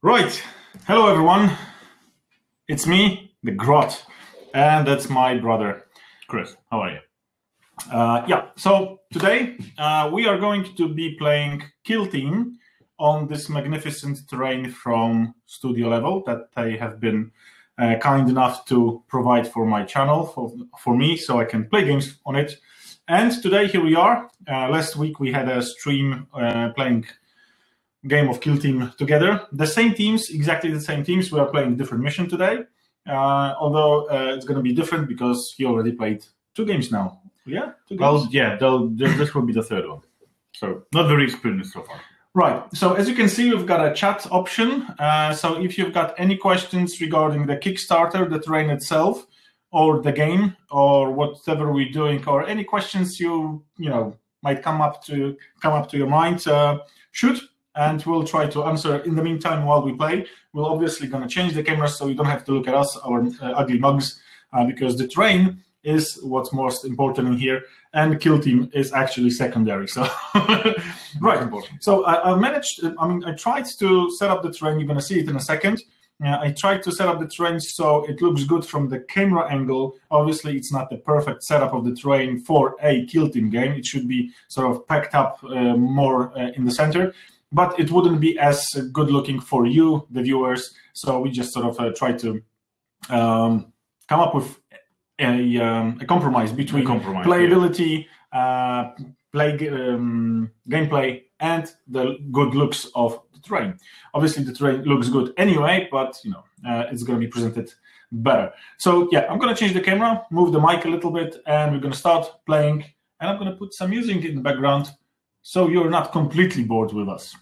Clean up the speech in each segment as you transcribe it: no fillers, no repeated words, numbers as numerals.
Right, hello everyone. It's me, the Grot, and that's my brother, Chris. How are you? So today we are going to be playing Kill Team on this magnificent terrain from studio level that they have been kind enough to provide for my channel, for me, so I can play games on it. And today, here we are. Last week we had a stream playing game of Kill Team together. The same teams, exactly the same teams. We are playing different mission today, although it's going to be different because he already played 2 games now. Yeah, 2 games? Well, yeah, this will be the 3rd one. So not very experienced so far. Right, so as you can see, we've got a chat option. So if you've got any questions regarding the Kickstarter, the terrain itself, or the game, or whatever we're doing, or any questions you might come up to your mind, shoot. And we'll try to answer in the meantime while we play. We're obviously going to change the camera so you don't have to look at us, our ugly mugs, because the terrain is what's most important in here, and Kill Team is actually secondary. So, right. So I tried to set up the terrain. You're going to see it in a second. I tried to set up the terrain so it looks good from the camera angle. Obviously, it's not the perfect setup of the terrain for a Kill Team game. It should be sort of packed up more in the center. But it wouldn't be as good looking for you, the viewers. So we just sort of try to come up with a compromise between playability, gameplay, and the good looks of the terrain. Obviously, the terrain looks good anyway, but it's going to be presented better. So yeah, I'm going to change the camera, move the mic a little bit, and we're going to start playing. And I'm going to put some music in the background, so you're not completely bored with us.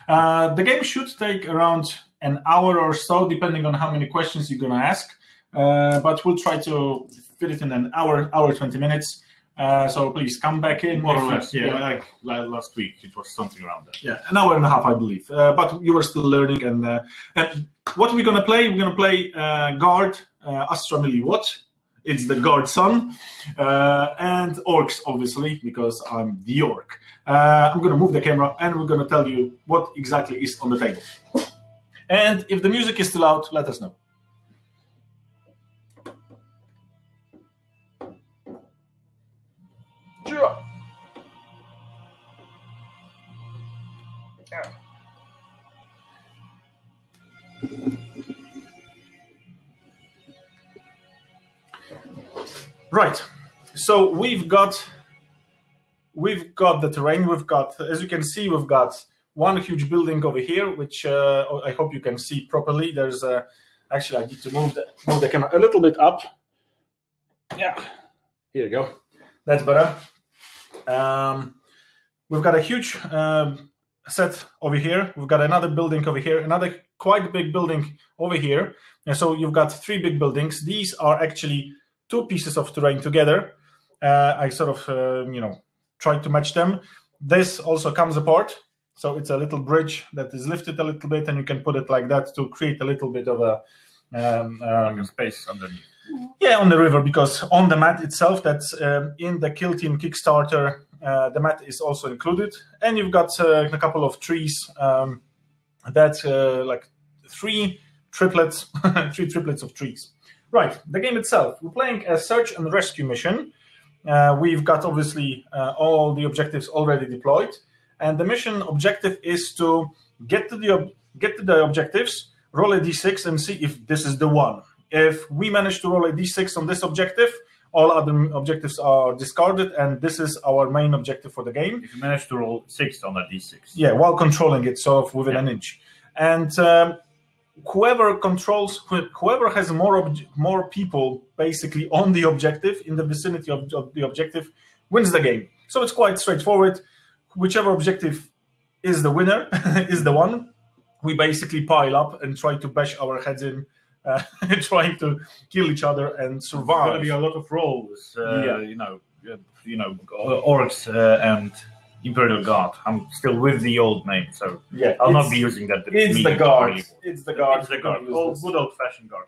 The game should take around an hour or so, depending on how many questions you're going to ask. But we'll try to fit it in an hour 20 minutes. So please come back in. More or less, yeah. Like last week, it was something around that. Yeah, an hour and a half, I believe. But you were still learning. And what we're going to play? We're going to play Guard, Astra Milliwatt. It's the Guard son, and Orks, obviously, because I'm the Ork. I'm going to move the camera, and we're going to tell you what exactly is on the table. And if the music is too loud, let us know. Sure. Yeah. Right, so we've got the terrain. We've got, as you can see, we've got one huge building over here, which I hope you can see properly. There's actually I need to move the camera a little bit up. Yeah, here you go. That's better. We've got a huge set over here. We've got another building over here, another quite big building over here. And so you've got 3 big buildings. These are actually 2 pieces of terrain together. I sort of, tried to match them. This also comes apart. So it's a little bridge that is lifted a little bit, and you can put it like that to create a little bit of a space underneath. Yeah, on the river, because on the map itself, that's in the Kill Team Kickstarter, the map is also included. And you've got a couple of trees that's like 3 triplets, 3 triplets of trees. Right, the game itself. We're playing a search and rescue mission. We've got, obviously, all the objectives already deployed. And the mission objective is to get to the objectives, roll a d6, and see if this is the one. If we manage to roll a d6 on this objective, all other objectives are discarded, and this is our main objective for the game. If you manage to roll 6 on that d6. Yeah, while controlling it sort of within an inch. And whoever has more people basically on the objective, in the vicinity of the objective, wins the game. So it's quite straightforward. Whichever objective is the winner, is the one, we basically pile up and try to bash our heads in, trying to kill each other and survive. There's going to be a lot of roles, Orks and Imperial Guard. I'm still with the old name, so yeah, I'll not be using that. It's the Guard. It's the Guard. It's the Guard. Good old-fashioned Guard.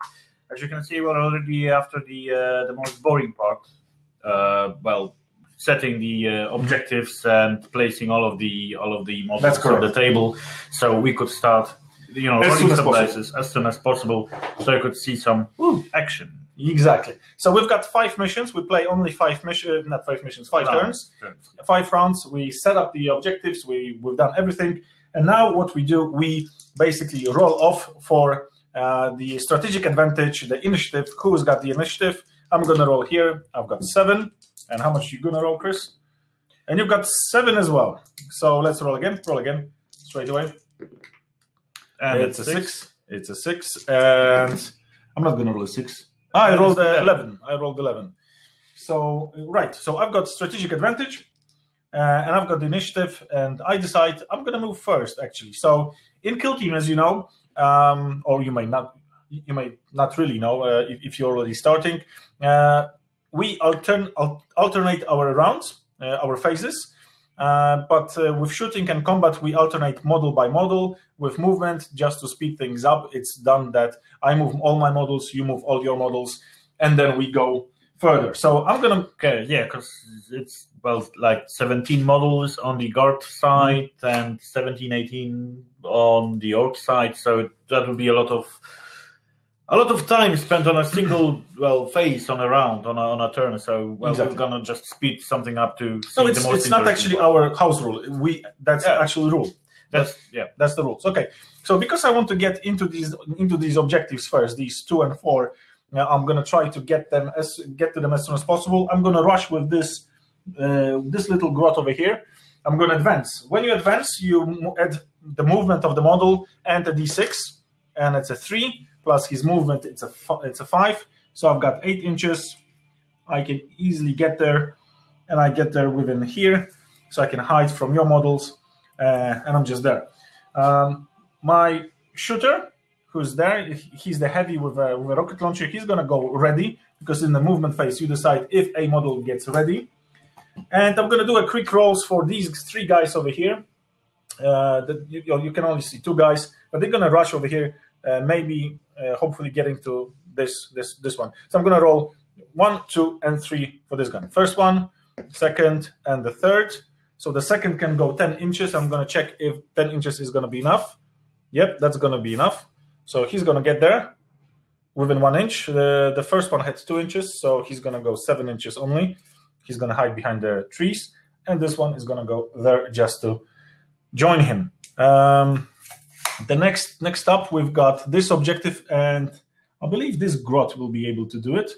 As you can see, we're already after the most boring part. Setting the objectives and placing all of the models on the table, so we could start running some places as soon as possible, so I could see some action. Exactly. So we've got 5 missions. We play only 5 missions, not 5 missions, 5 turns, 5 rounds. We set up the objectives. We've done everything. And now what we do, we basically roll off for the strategic advantage, the initiative. Who's got the initiative? I'm going to roll here. I've got 7. And how much are you going to roll, Chris? And you've got 7 as well. So let's roll again. Roll again. Straight away. And it's a 6. It's a 6. And I'm not going to roll a 6. I rolled 11. I rolled 11. So, right. So I've got strategic advantage. And I've got the initiative. And I decide I'm going to move first, actually. So in Kill Team, as you know, or you may not really know if you're already starting, we alternate our rounds, our phases. But with shooting and combat, we alternate model by model. With movement, just to speed things up, it's done that I move all my models, you move all your models, and then we go further. So I'm going to... because it's, like 17 models on the Grot side and 17, 18 on the Orks side, so that would be a lot of time spent on a single phase on a round, on a turn. So exactly. We're gonna just speed something up to. No, it's not actually our house rule. That's the actual rule. That's the rules. Okay, so because I want to get into these objectives first, these 2 and 4, I'm gonna try to get to them as soon as possible. I'm gonna rush with this little Grot over here. I'm gonna advance. When you advance, you add the movement of the model and a d6, and it's a 3. Plus his movement, it's a 5. So I've got 8 inches. I can easily get there, and I get there within here, so I can hide from your models, and I'm just there. My shooter, who's there, he's the heavy with a rocket launcher. He's gonna go ready, because in the movement phase, you decide if a model gets ready. And I'm gonna do a quick rolls for these 3 guys over here. You can only see 2 guys, but they're gonna rush over here. Hopefully getting to this one. So I'm going to roll 1, 2, and 3 for this gun. First one, second, and the third. So the second can go 10 inches. I'm going to check if 10 inches is going to be enough. Yep, that's going to be enough. So he's going to get there within 1 inch. The first one had 2 inches, so he's going to go 7 inches only. He's going to hide behind the trees. And this one is going to go there just to join him. The next up, we've got this objective, and I believe this Grot will be able to do it.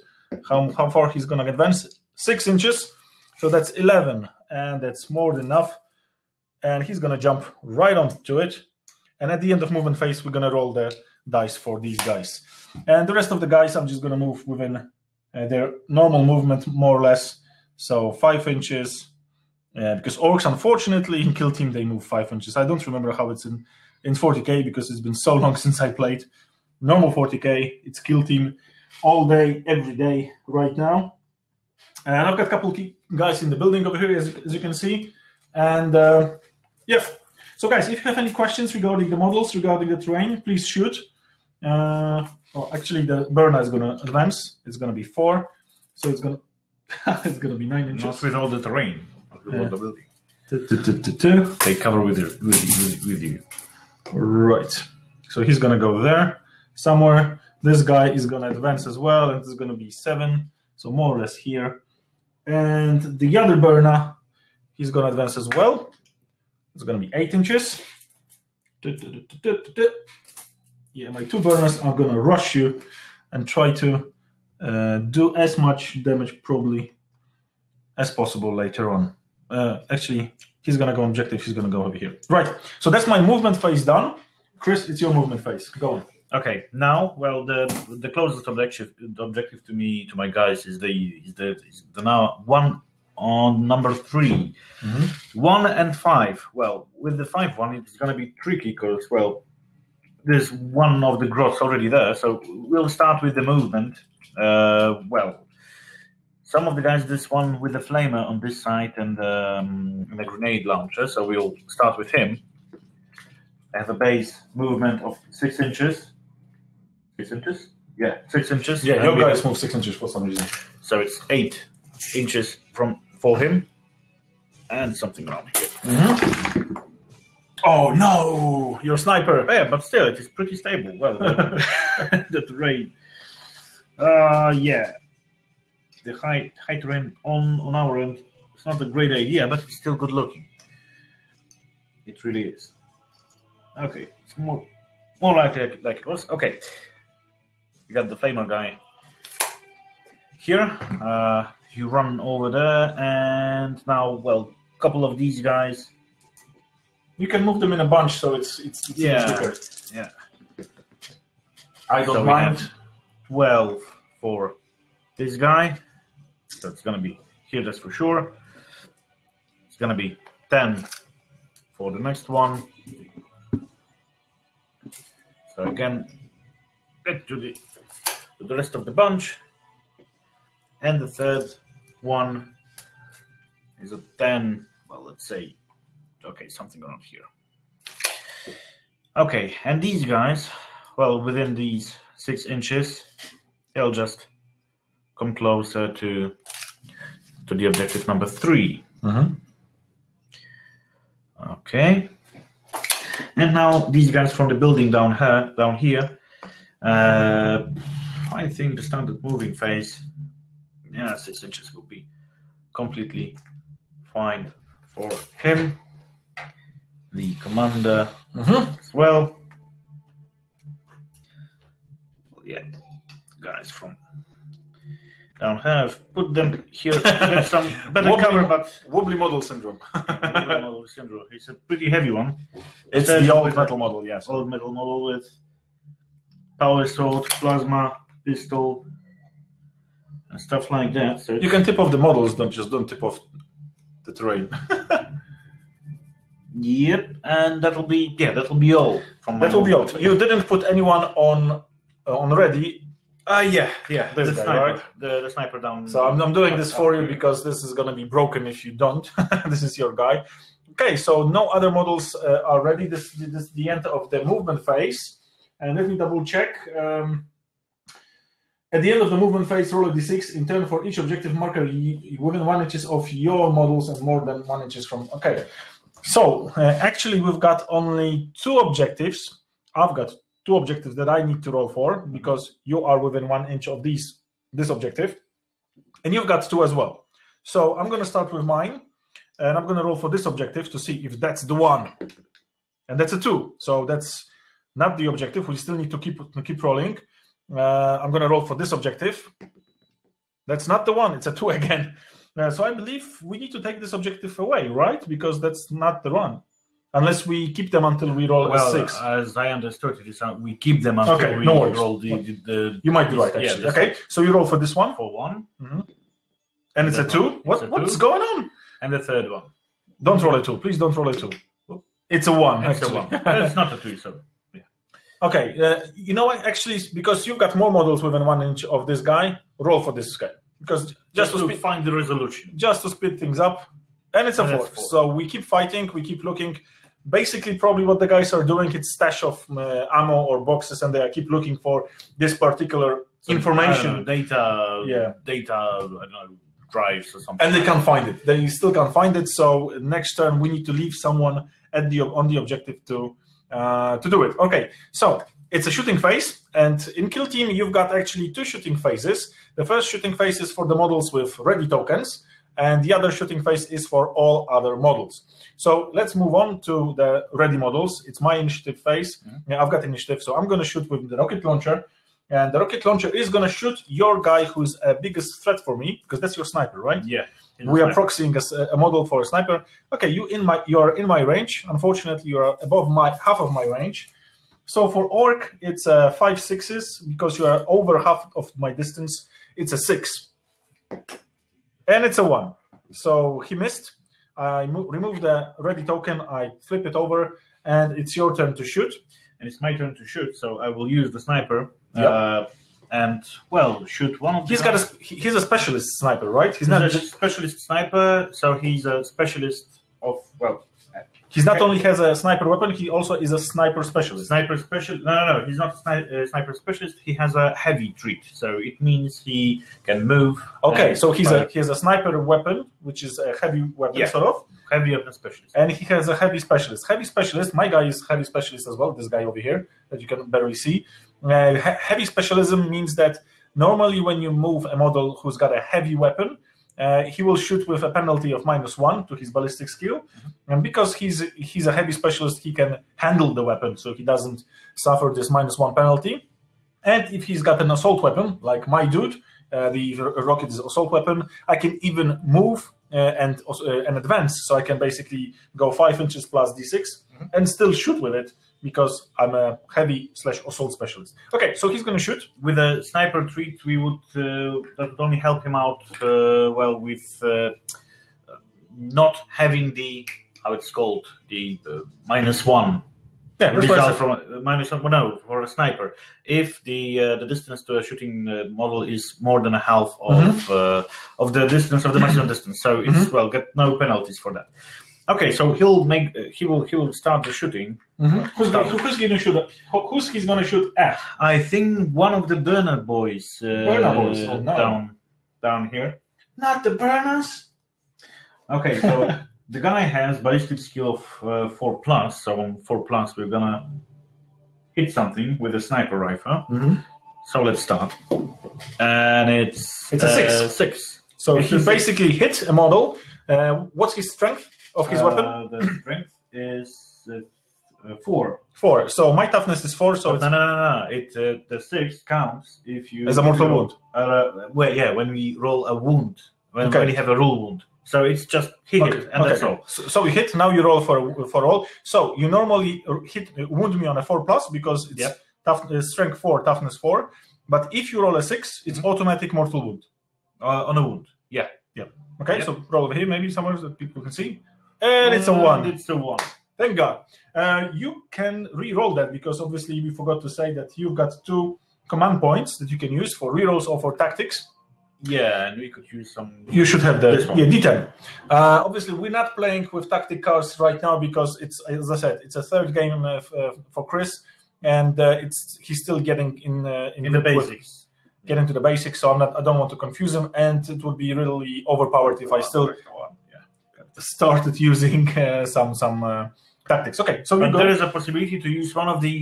How far he's going to advance? 6 inches, so that's 11, and that's more than enough. And he's going to jump right onto it. And at the end of movement phase, we're going to roll the dice for these guys. And the rest of the guys, I'm just going to move within their normal movement, more or less. So 5 inches, because Orks, unfortunately, in Kill Team, they move 5 inches. I don't remember how it's in 40k, because it's been so long since I played. Normal 40k, it's Kill Team all day, every day right now. And I've got a couple of guys in the building over here, as you can see. And so guys, if you have any questions regarding the models, regarding the terrain, please shoot. Actually, the burner is going to advance. It's going to be 4, so it's going to be 9 inches. Not with all the terrain of the building. They cover with you. Right. So he's going to go there somewhere. This guy is going to advance as well, and it's going to be 7, so more or less here. And the other burner, he's going to advance as well. It's going to be 8 inches. Yeah, my 2 burners are going to rush you and try to do as much damage probably as possible later on. Actually, he's going to go objective. He's going to go over here. Right. So that's my movement phase done. Chris, it's your movement phase. Go on. Okay. Now, the closest objective to my guys is the now one on number 3, 1 and 5. Well, with the 5 one, it's going to be tricky because there's one of the Grots already there. So we'll start with the movement. Some of the guys, this one with the flamer on this side and the grenade launcher, so we'll start with him. I have a base movement of 6 inches. 6 inches? Yeah, 6 inches. Yeah, your guys move 6 inches for some reason. So it's 8 inches for him, and something around here. Oh no, your sniper. Yeah, but still, it is pretty stable. Well, the terrain. Yeah, the high terrain on our end. It's not a great idea, but it's still good looking. It really is. Okay, it's more like it was. Okay, you got the flamer guy here. You run over there, and now, well, a couple of these guys. You can move them in a bunch, so it's quicker. Yeah. I don't mind. 12 for this guy. So it's gonna be here, that's for sure. It's gonna be 10 for the next one. So again, get to the rest of the bunch. And the third one is a 10. Well, let's say, okay, something around here. Okay, and these guys, well, within these 6 inches, they'll just come closer to the objective number 3. Okay. And now these guys from the building down here, I think the standard moving phase, 6 inches will be completely fine for him. The commander as well. Yeah, guys from down here, I've put them here to get some better cover, but wobbly model syndrome. It's a pretty heavy one. It's the old metal model, yes. Old metal model with power sword, plasma, pistol, and stuff like that. So you can tip off the models, don't tip off the terrain. Yep, and that'll be all from my. That will be all. You didn't put anyone on ready. Yeah. This the guy, sniper, right? the sniper down. So I'm doing this for you because this is going to be broken if you don't. This is your guy. Okay, so no other models are ready. This is the end of the movement phase. And let me double check. At the end of the movement phase, roll a d6 in turn for each objective marker within 1 inch of your models and more than 1 inch from. Okay, so actually we've got only 2 objectives. I've got 2 objectives that I need to roll for because you are within 1 inch of this objective, and you've got 2 as well. So I'm going to start with mine, and I'm going to roll for this objective to see if that's the one, and that's a 2. So that's not the objective. We still need to keep rolling. I'm going to roll for this objective. That's not the one. It's a 2 again. So I believe we need to take this objective away, right? Because that's not the one. Unless we keep them until we roll a 6. As I understood it, we keep them until we roll the. You might be right, actually. Okay, so you roll for this one. For 1. And it's a 2? What's going on? And the third one. Don't roll a 2. Please don't roll a 2. It's a 1, It's actually. a 1. It's not a 2, so. Okay, you know what? Actually, because you've got more models within 1 inch of this guy, roll for this guy. Because just to find the resolution. Just to speed things up. And it's a 4. So we keep fighting, we keep looking. Basically, probably what the guys are doing, it's stash of ammo or boxes, and they keep looking for this particular information. Data, I don't know, drives or something. And they can't find it. They still can't find it. So next turn, we need to leave someone on the objective to do it. Okay, so it's a shooting phase, and in Kill Team, you've got actually 2 shooting phases. The first shooting phase is for the models with ready tokens, and the other shooting phase is for all other models. So let's move on to the ready models. It's my initiative phase. I've got initiative, so I'm going to shoot with the rocket launcher, and the rocket launcher is going to shoot your guy who's a biggest threat for me, because that's your sniper, right? Yeah. We are proxying a model for a sniper. Okay, you're in my range. Unfortunately, you're above half of my range. So for Orc, it's 5 6s because you are over half of my distance. It's a 6, and it's a 1. So he missed. I remove the ready token. I flip it over, and it's your turn to shoot. And it's my turn to shoot. So I will use the sniper. Yep. And shoot one of them. He's a specialist sniper, right? He's not a specialist sniper, so he's a specialist of He's not only has a sniper weapon, he also is a sniper specialist. No. He's not a sniper specialist. He has a heavy treat, so it means he can move. Okay, so he has a sniper weapon, which is a heavy weapon, sort of. heavy weapon specialist. And he has a heavy specialist. Heavy specialist, my guy is heavy specialist as well, this guy over here that you can barely see. Heavy specialism means that normally when you move a model who's got a heavy weapon, he will shoot with a penalty of -1 to his ballistic skill. And because he's a heavy specialist, he can handle the weapon, so he doesn't suffer this -1 penalty. And if he's got an assault weapon, like my dude, the rocket is assault weapon, I can even move and advance, so I can basically go 5 inches plus d6 and still shoot with it because I'm a heavy/assault specialist. Okay, so he's going to shoot. With a sniper treat, we would that would only help him out with not having the, how it's called, the -1. Yeah, result from -1. No, for a sniper. If the distance to a shooting model is more than a half of the distance of the maximum distance, so it's get no penalties for that. Okay, so he will start the shooting. Who's going to shoot? Who's he's going to shoot at? I think one of the burner boys. Oh, no. down here. Not the burners. Okay, so. The guy has ballistic skill of 4+, so on 4+, we're gonna hit something with a sniper rifle. So let's start. And it's a 6. So he basically hit a model. What's his strength of his weapon? The strength is 4. 4. So my toughness is 4. So no. The 6 counts if you as a mortal wound. When we roll a wound, when you have a roll wound. So it's just hit it, and that's all. So you hit. Now you roll for all. So you normally wound me on a 4+ because it's strength 4, toughness 4. But if you roll a 6, it's automatic mortal wound. On a wound. Yeah. Okay. So roll over here, maybe somewhere that people can see. And it's a 1. It's a 1. Thank God. You can re-roll that because obviously we forgot to say that you've got 2 command points that you can use for re-rolls or for tactics. Yeah, and we could use some. You should have D10. Obviously, we're not playing with tactic cards right now because it's, as I said, it's a third game for Chris, and he's still getting in the basics, getting to the basics. So I don't want to confuse him, and it would be really overpowered if I still started using some tactics. Okay, so there is a possibility to use one of the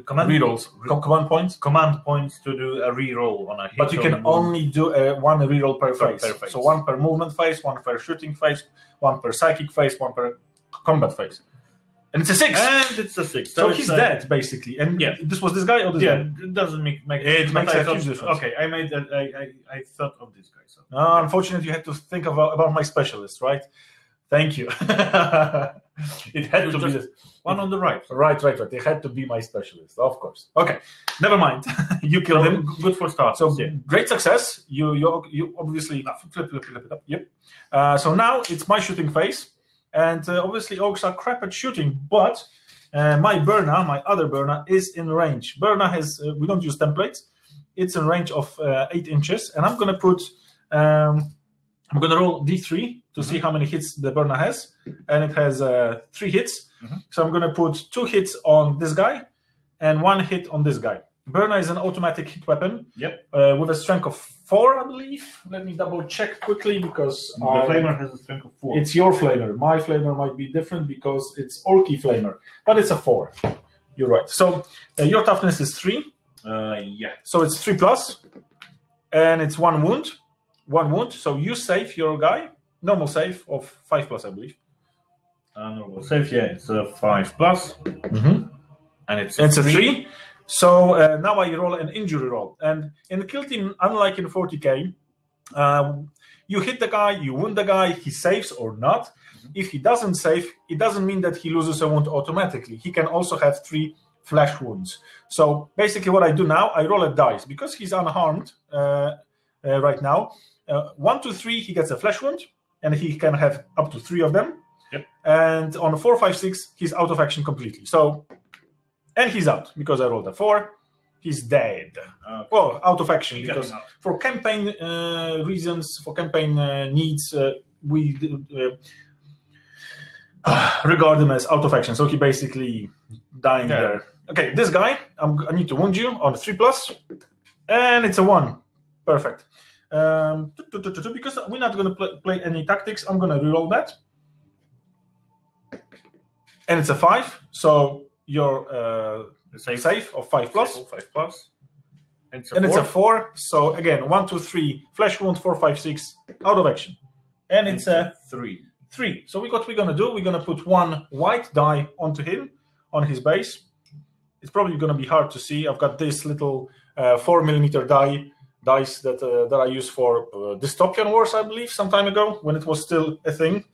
command rerolls, command points to do a reroll on a hit. But you can only do one reroll per phase. So 1 per movement phase, 1 per shooting phase, 1 per psychic phase, 1 per combat phase. And it's a 6. And it's a 6. So he's dead basically. And this was this guy or this guy? It doesn't make it makes a huge difference. Okay, I thought of this guy. So unfortunately, you had to think about my specialist, right? Thank you. It had to be this one on the right. Right. It had to be my specialist, of course. Okay, never mind. You killed him. Good for start. So great success. You obviously flip it up. Yep. So now it's my shooting phase, and obviously orcs are crap at shooting, but my other burner is in range. Burner has we don't use templates. It's in range of 8 inches, and I'm gonna put. I'm going to roll D3 to see how many hits the burner has, and it has 3 hits. So I'm going to put 2 hits on this guy and 1 hit on this guy. Burner is an automatic hit weapon with a strength of 4, I believe. Let me double check quickly because the flamer has a strength of 4. It's your flamer. My flamer might be different because it's Orky flamer, but it's a 4. You're right. So your toughness is 3. So it's 3+, and it's 1 wound. 1 wound, so you save your guy. Normal save of 5+, I believe. Normal save, it's a 5+, and it's a 3. So now I roll an injury roll, and in the kill team, unlike in 40k, you hit the guy, you wound the guy, he saves or not. If he doesn't save, it doesn't mean that he loses a wound automatically. He can also have 3 flesh wounds. So basically, what I do now, I roll a dice because he's unharmed right now. 1 to 3, he gets a flesh wound, and he can have up to 3 of them. And on 4, 5, 6, he's out of action completely. So, and he's out because I rolled a 4. He's dead. Well, out of action because for campaign reasons, for campaign needs, we regard him as out of action. So he basically dying there. Okay, this guy, I need to wound you on 3+, and it's a 1. Perfect. Because we're not going to play any tactics, I'm going to reroll that. And it's a 5, so you're safe of 5 plus. 5 plus. And it's a 4. So again, 1, 2, 3, flesh wound, 4, 5, 6, out of action. And it's a 3. 3. So what we're going to do, we're going to put 1 white die onto him, on his base. It's probably going to be hard to see. I've got this little 4mm dice that I used for Dystopian Wars, I believe, some time ago, when it was still a thing.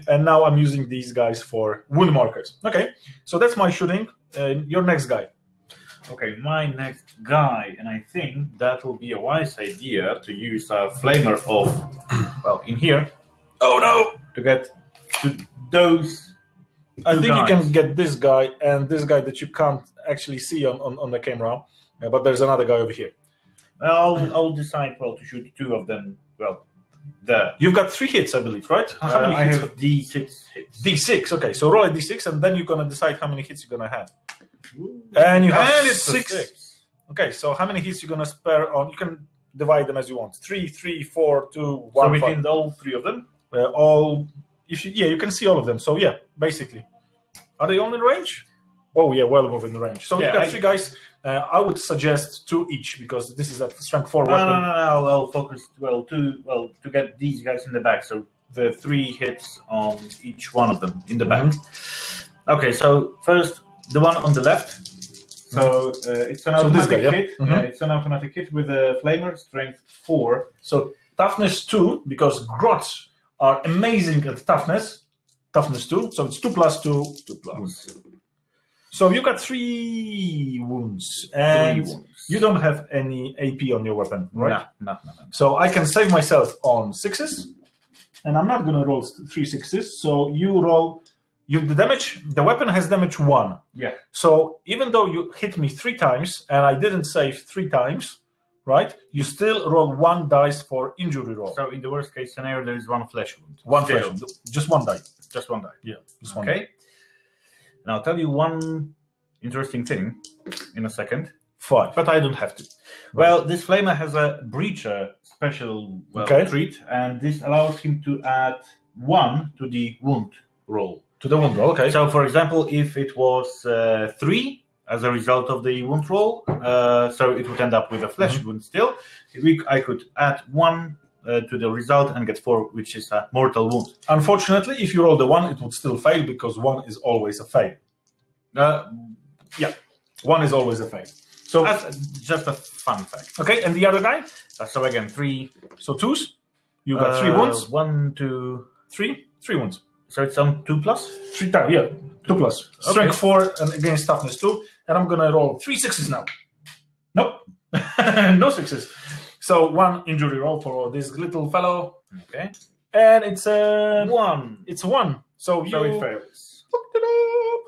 And now I'm using these guys for wound markers. Okay, so that's my shooting. Your next guy. Okay, my next guy, and I think that will be a wise idea to use a flamer of, well, in here. Oh no! To get to those. I think guys. You can get this guy and this guy that you can't actually see on the camera, but there's another guy over here. I'll decide, well, to shoot 2 of them. Well, there. You've got 3 hits, I believe, right? How many hits? I have D6 hits. D6, okay. So roll a D6, and then you're going to decide how many hits you're going to have. Ooh. And you have 6. Okay, so how many hits you're going to spare on? You can divide them as you want. 3, 3, 4, 2, 1. So within all 3 of them? You can see all of them. So yeah, basically. Are they all in range? Oh yeah, well within the range. So yeah, you got 3 guys. I would suggest 2 each, because this is a strength 4 weapon. No. I'll focus to get these guys in the back. So the 3 hits on each one of them in the back. Okay, so first the one on the left. So it's an automatic hit. Yeah, it's an automatic hit with a flamer, strength 4. So toughness 2, because grots are amazing at toughness. Toughness 2. So it's 2 plus 2. 2 plus. So you got 3 wounds, and you don't have any AP on your weapon, right? No. So I can save myself on 6s, and I'm not going to roll 3 6s. So you roll the damage. The weapon has damage 1. Yeah. So even though you hit me 3 times and I didn't save 3 times, right? You still roll 1 dice for injury roll. So in the worst case scenario, there is 1 flesh wound. 1 flesh wound. Just 1 die. Just 1 die. Yeah. Just 1 okay. Die. And I'll tell you one interesting thing in a second. 5, but I don't have to. Well, this flamer has a breacher special treat, and this allows him to add 1 to the wound roll. To the wound roll, okay. So, for example, if it was 3 as a result of the wound roll, so it would end up with a flesh wound still. I could add 1 to the result and get 4, which is a mortal wound. Unfortunately, if you roll the 1, it would still fail, because 1 is always a fail. Yeah, 1 is always a fail. So that's just a fun fact. Okay, and the other guy? So again, 3. So 2s? You got 3 wounds? 1, 2, 3? 3 wounds. So it's on 2 plus? 3 times, yeah. 2 plus. Strength 4 and against toughness 2. And I'm going to roll 3 6s now. Nope. No 6s. So 1 injury roll for this little fellow. Okay. And it's a 1. It's 1. So it fails. Hooked it up.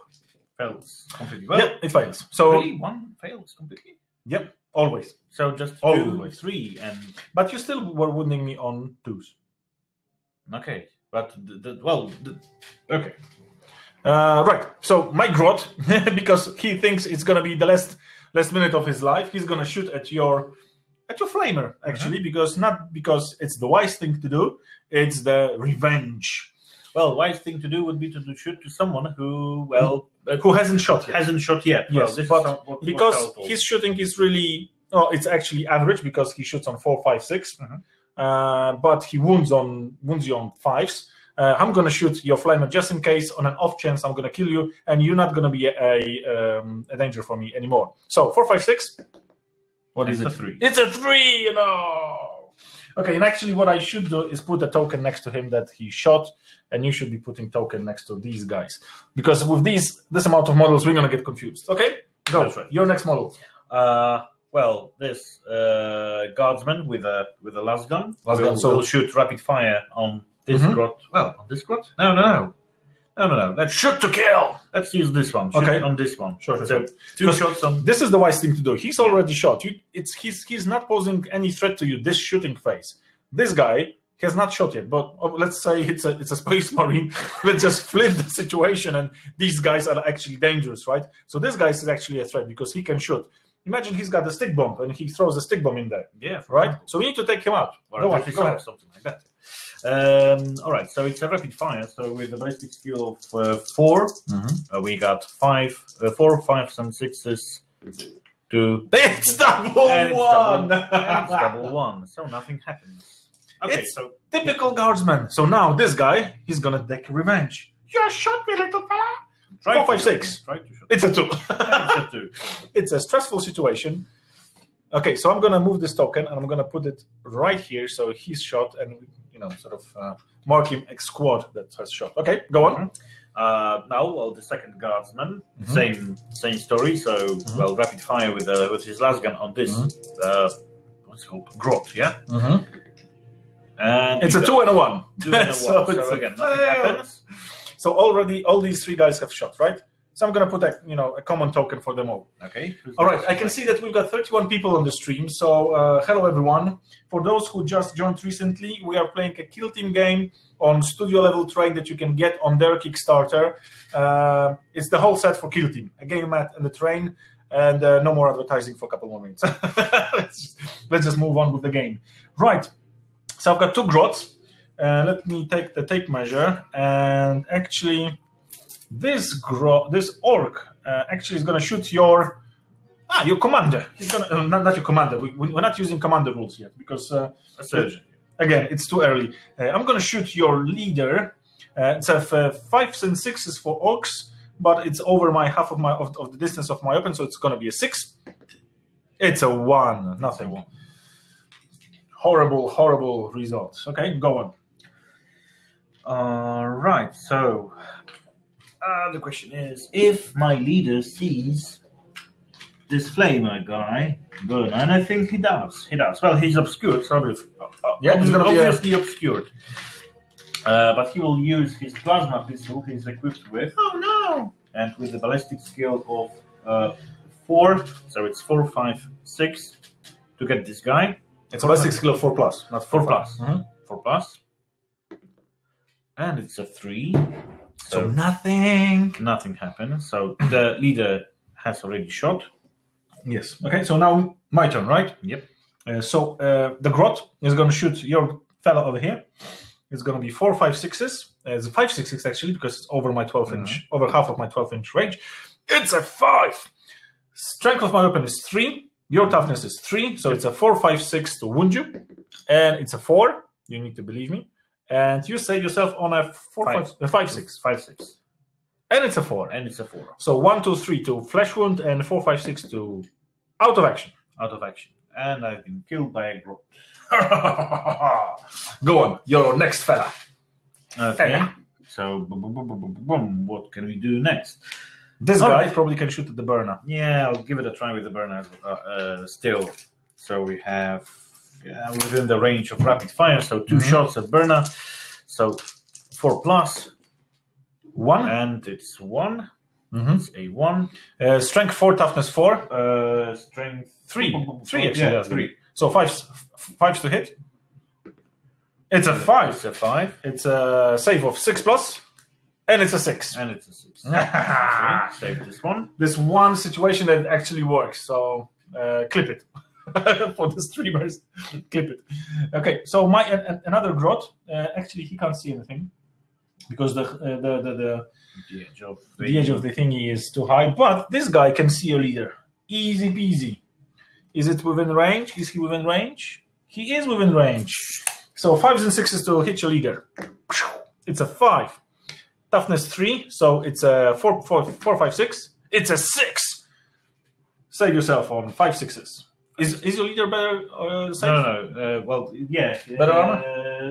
Fails completely. Well, yep, it fails. So really, 1 fails completely? Yep, always. So just always. 2, 3, and... But you still were wounding me on 2s. Okay. But, okay. Right. So my Grot, because he thinks it's going to be the last minute of his life, he's going to shoot at your flamer, actually, not because it's the wise thing to do, it's the revenge. Well, wise thing to do would be to shoot to someone who hasn't shot yet. Hasn't shot yet. Yes, but because his shooting is really, it's actually average, because he shoots on 4, 5, 6, but he wounds you on 5s. I'm going to shoot your flamer just in case. On an off chance, I'm going to kill you, and you're not going to be a danger for me anymore. So 4, 5, 6. What is it? 3. It's a 3, Okay, and actually what I should do is put a token next to him that he shot, and you should be putting token next to these guys. Because with this amount of models, we're going to get confused. Okay? Go. That's right. Your next model. Well, this guardsman with a las gun. So will shoot rapid fire on this grot. Well, on this grot? No. Let's shoot to kill. Let's use this one. Shoot on this one. Sure. So 2 shots on. This is the wise thing to do. He's already shot. He's not posing any threat to you. This shooting phase. This guy has not shot yet. But let's say it's a space marine. Let's just flip the situation, and these guys are actually dangerous, right? So this guy is actually a threat because he can shoot. imagine he's got a stick bomb and he throws a stick bomb in there. Yeah, right. So we need to take him out. Or Go on, something like that. All right. So it's a rapid fire. So with a ballistic skill of 4, we got 4, 5s, and 6s. It's double one. It's double one. So nothing happens. Okay, it's so typical guardsman. So now this guy, he's gonna take revenge. You shot me, little fella. 4, 5, 6. It's a 2. It's a 2. It's a stressful situation. Okay, so I'm gonna move this token and I'm gonna put it right here. So he's shot, and sort of mark him X squad that has shot. Okay, go on. Now, well, the second guardsman, same story. So, well, rapid fire with his last gun on this. What's it called? Grot, yeah. And it's a 2 and a 1. 2 and a 1. So again, nothing happens. So already all these 3 guys have shot, right? So I'm gonna put a common token for them all. Okay. All right. I can see that we've got 31 people on the stream. So hello everyone. For those who just joined recently, we are playing a Kill Team game on studio level train that you can get on their Kickstarter. It's the whole set for Kill Team, a game mat and the train, and no more advertising for a couple more minutes. let's just move on with the game. Right. So I've got 2 grots. Let me take the tape measure, and actually, this orc actually is going to shoot your commander. He's gonna not your commander. We're not using commander rules yet because again it's too early. I'm going to shoot your leader. It's a 5s and 6s for orcs, but it's over my half of the distance of my weapon, so it's going to be a 6. It's a 1. Nothing. Horrible results. Okay, go on. Right. So the question is, if my leader sees this flamer guy burn, and I think he does. Well, he's obscured, so he's obviously obscured. But he will use his plasma pistol he's equipped with. Oh no! And with the ballistic skill of 4, so it's 4, 5, 6 to get this guy. It's a ballistic skill of 4+, not 4+. 4+. And it's a 3. So nothing happens. So the leader has already shot. Yes. Okay, so now my turn, right? Yep. So the Grot is going to shoot your fella over here. It's going to be 4, 5, 6s. It's a 5, 6, 6 actually, because it's over my 12-inch, over half of my 12-inch range. It's a 5. Strength of my weapon is 3. Your toughness is 3, so it's a 4, 5, 6 to wound you. And it's a 4. You need to believe me. And you save yourself on a 5, 6. 5, 6. And it's a 4. And it's a 4. So 1, 2, 3 to flesh wound, and 4, 5, 6 to out of action. Out of action. And I've been killed by a Grot. Go on, your next fella. Okay. So, what can we do next? This guy probably can shoot at the burner. Yeah, I'll give it a try with the burner still. So we have within the range of rapid fire, so 2 shots at burner. So 4+. 1. And it's 1. It's a 1. Strength 4, toughness 4. Strength 3. 3 actually. Yeah, 3. So 5s to hit. It's a 5. It's a 5. It's a save of 6+. And it's a 6. And it's a 6. Okay, save this one. This one situation that actually works. So clip it. For the streamers, clip it. Okay, so my another Grot. Actually, he can't see anything because the edge of the thingy is too high. But this guy can see a leader. Easy peasy. Is it within range? Is he within range? He is within range. So 5s and 6s to hit your leader. It's a 5. Toughness 3. So it's a 4, 5, 6. It's a 6. Save yourself on 5, 6s. Is your leader better? No. Well, yeah. Better armor?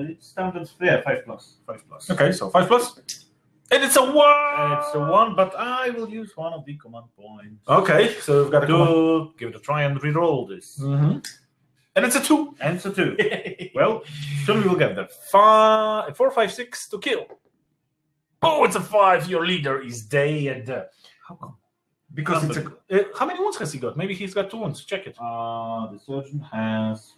It's standard. Yeah, 5+. 5+. Okay, so 5+. And it's a 1. It's a 1, but I will use one of the command points. Okay, so we've got to give it a try and re-roll this. And it's a 2. And it's a 2. Well, soon we will get there. 4, 5, 6 to kill. Oh, it's a 5. Your leader is dead. How come? Because it's a. How many wounds has he got? Maybe he's got 2 wounds. Check it. The surgeon has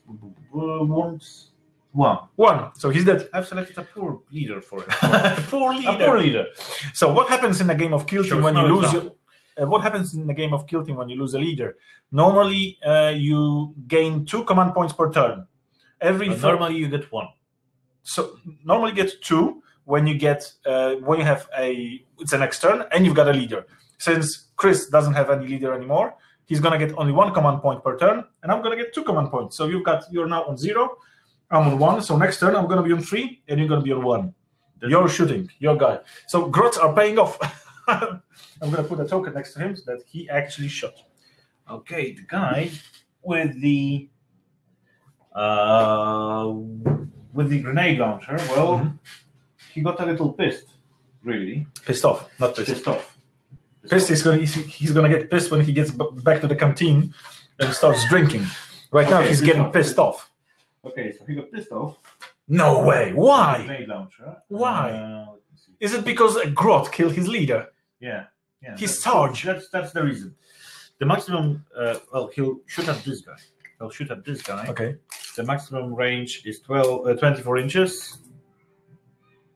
wounds. 1. So he's dead. I've selected a poor leader for it. Poor leader. So what happens in a game of Kill Team when you lose what happens in the game of Kill Team when you lose a leader? Normally, you gain 2 command points per turn. Normally you get 1. So normally you get 2 when you get when you have it's an next turn and you've got a leader. Since Chris doesn't have any leader anymore, he's gonna get only 1 command point per turn, and I'm gonna get 2 command points. So you're now on 0, I'm on 1. So next turn I'm gonna be on 3, and you're gonna be on 1. You're shooting, your guy. So Grots are paying off. I'm gonna put a token next to him so that he actually shot. Okay, the guy with the grenade launcher. Well, he got a little pissed. Really pissed off, not pissed. Pissed off. Pissed. He's gonna get pissed when he gets back to the canteen and starts drinking. Right now he's getting pissed off. Okay, so he got pissed off. No way. Why? Grenade launcher. Why? Is it because a Grot killed his leader? Yeah. He's charged. That's the reason. The maximum. He'll shoot at this guy. He'll shoot at this guy. Okay. The maximum range is 24 inches.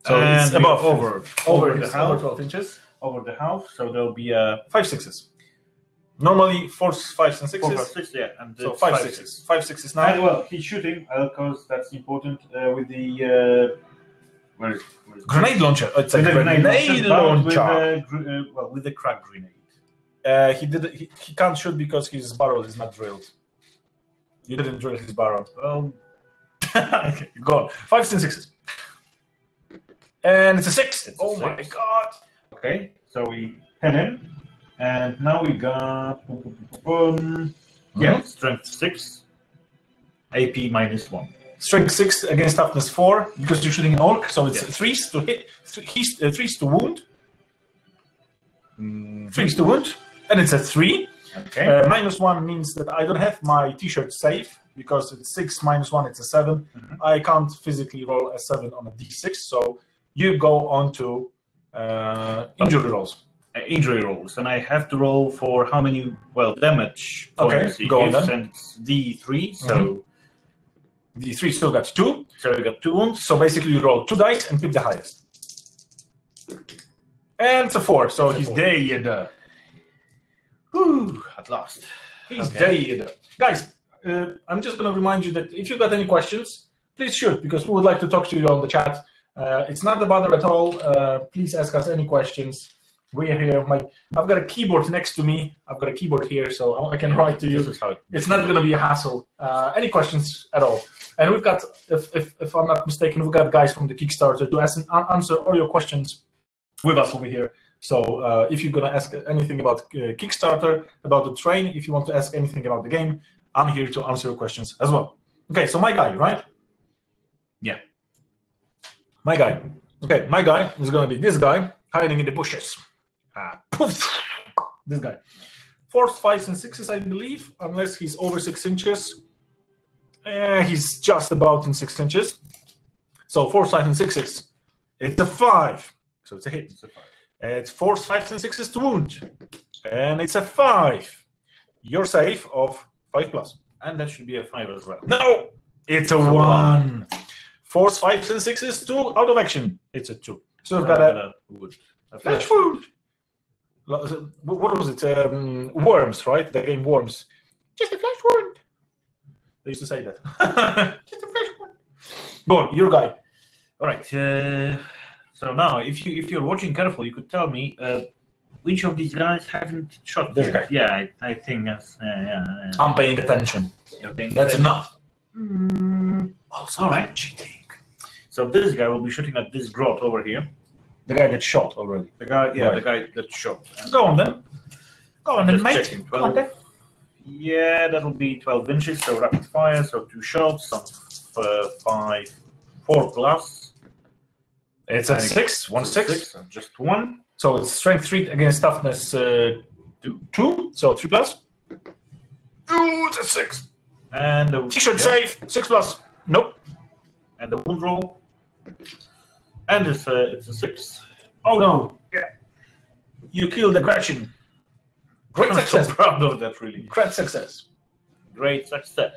So it's above over the house. Over 12 inches. Over the house. So there'll be 5 6s. Normally 4 5s and 6s. 4 5 6, yeah, and so 5 6s. 5 6s now. And well, he's shooting because that's important with the where is grenade launcher. It's a grenade launcher. With the crack grenade. He can't shoot because his barrel is not drilled. You didn't drill his barrel. Okay, go on. 5s and 6s. And it's a 6. Oh my god. Okay, so we head in, and now we got strength 6, AP -1. Strength 6 against toughness 4 because you're shooting an orc, so it's 3s to hit, 3s to wound, 3s to wound, and it's a 3. Okay. -1 means that I don't have my t-shirt safe because it's 6 -1, it's a 7. I can't physically roll a 7 on a d6, so you go on to injury rolls. Injury rolls, and I have to roll for how many damage points go on then. And it's D3, so D3 still got 2. So we got 2 wounds. So basically you roll 2 dice and pick the highest. And it's a 4, so he's dead. At last. He's dead. Guys, I'm just going to remind you that if you've got any questions, please shoot, because we would like to talk to you on the chat. It's not a bother at all. Please ask us any questions. We're here. I've got a keyboard next to me. I've got a keyboard here, so I can write to you. It's not going to be a hassle. Any questions at all? And we've got, if I'm not mistaken, we've got guys from the Kickstarter to answer all your questions with us over here. So if you're going to ask anything about Kickstarter, about the train, if you want to ask anything about the game, I'm here to answer your questions as well. Okay, so my guy, right? Yeah. My guy. Okay, my guy is going to be this guy hiding in the bushes. Poof! This guy. 4s, 5s, and 6s, I believe, unless he's over 6 inches. He's just about in 6 inches. So 4s, 5s, and 6s. It's a 5. So it's a hit. It's 4s, 5s, and 6s to wound. And it's a 5. You're safe of 5+. And that should be a 5 as well. No! It's a 1. 4s, 5s, and 6s to out of action. It's a 2. So we've got a flash wound. What was it? Worms, right? The game Worms. Just a flash wound. They used to say that. Just a flash wound. Go on, your guy. All right. So now, if you're watching carefully, you could tell me which of these guys haven't shot this guy. Yeah, I think that's. Yeah. I'm paying attention. That's enough. All right. Cheating. So this guy will be shooting at this Grot over here. The guy that shot already. The guy that shot. Go on then. Go on then, mate. Go on then. Yeah, that'll be 12 inches, so rapid fire, so 2 shots, some 4+. It's a 6, 1 6. Just 1. So it's strength 3 against toughness 2, so 3+. Ooh, it's a 6. And the t-shirt safe, 6+. Nope. And the wound roll. And it's a 6. Oh no! Yeah, you killed the Gretchen. Great success. I'm so proud of that, really. Great success. Great success.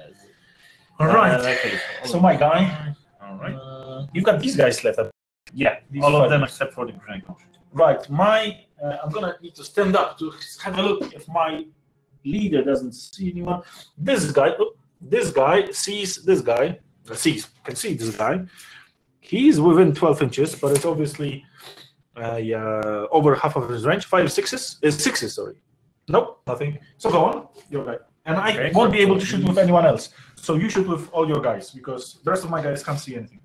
All right. Okay, so my guy. All right. You've got these guys left. Yeah, all of them except for the grenade launcher. Right, I'm gonna need to stand up to have a look if my leader doesn't see anyone. This guy sees this guy. Can see this guy. He's within 12 inches, but it's obviously over half of his range. 5 sixes, sixes. Sorry, nope, nothing. So go on, your guy, and I won't be able to shoot with anyone else. So you shoot with all your guys because the rest of my guys can't see anything.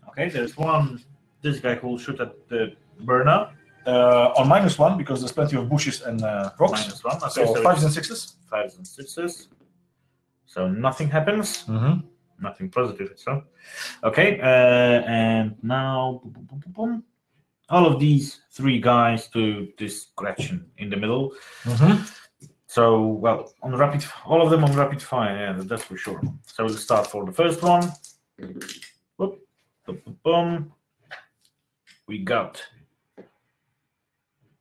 Okay, there's one. This guy who will shoot at the burner. On -1 because there's plenty of bushes and rocks. -1. Okay, so 5s and 6s. 5s and 6s. So nothing happens. Nothing positive. So, okay, and now all of these 3 guys to this Gretchen in the middle. So, well, on rapid, all of them on rapid fire. Yeah, that's for sure. So we'll start for the first one. Boop, boop, boop, boom. We got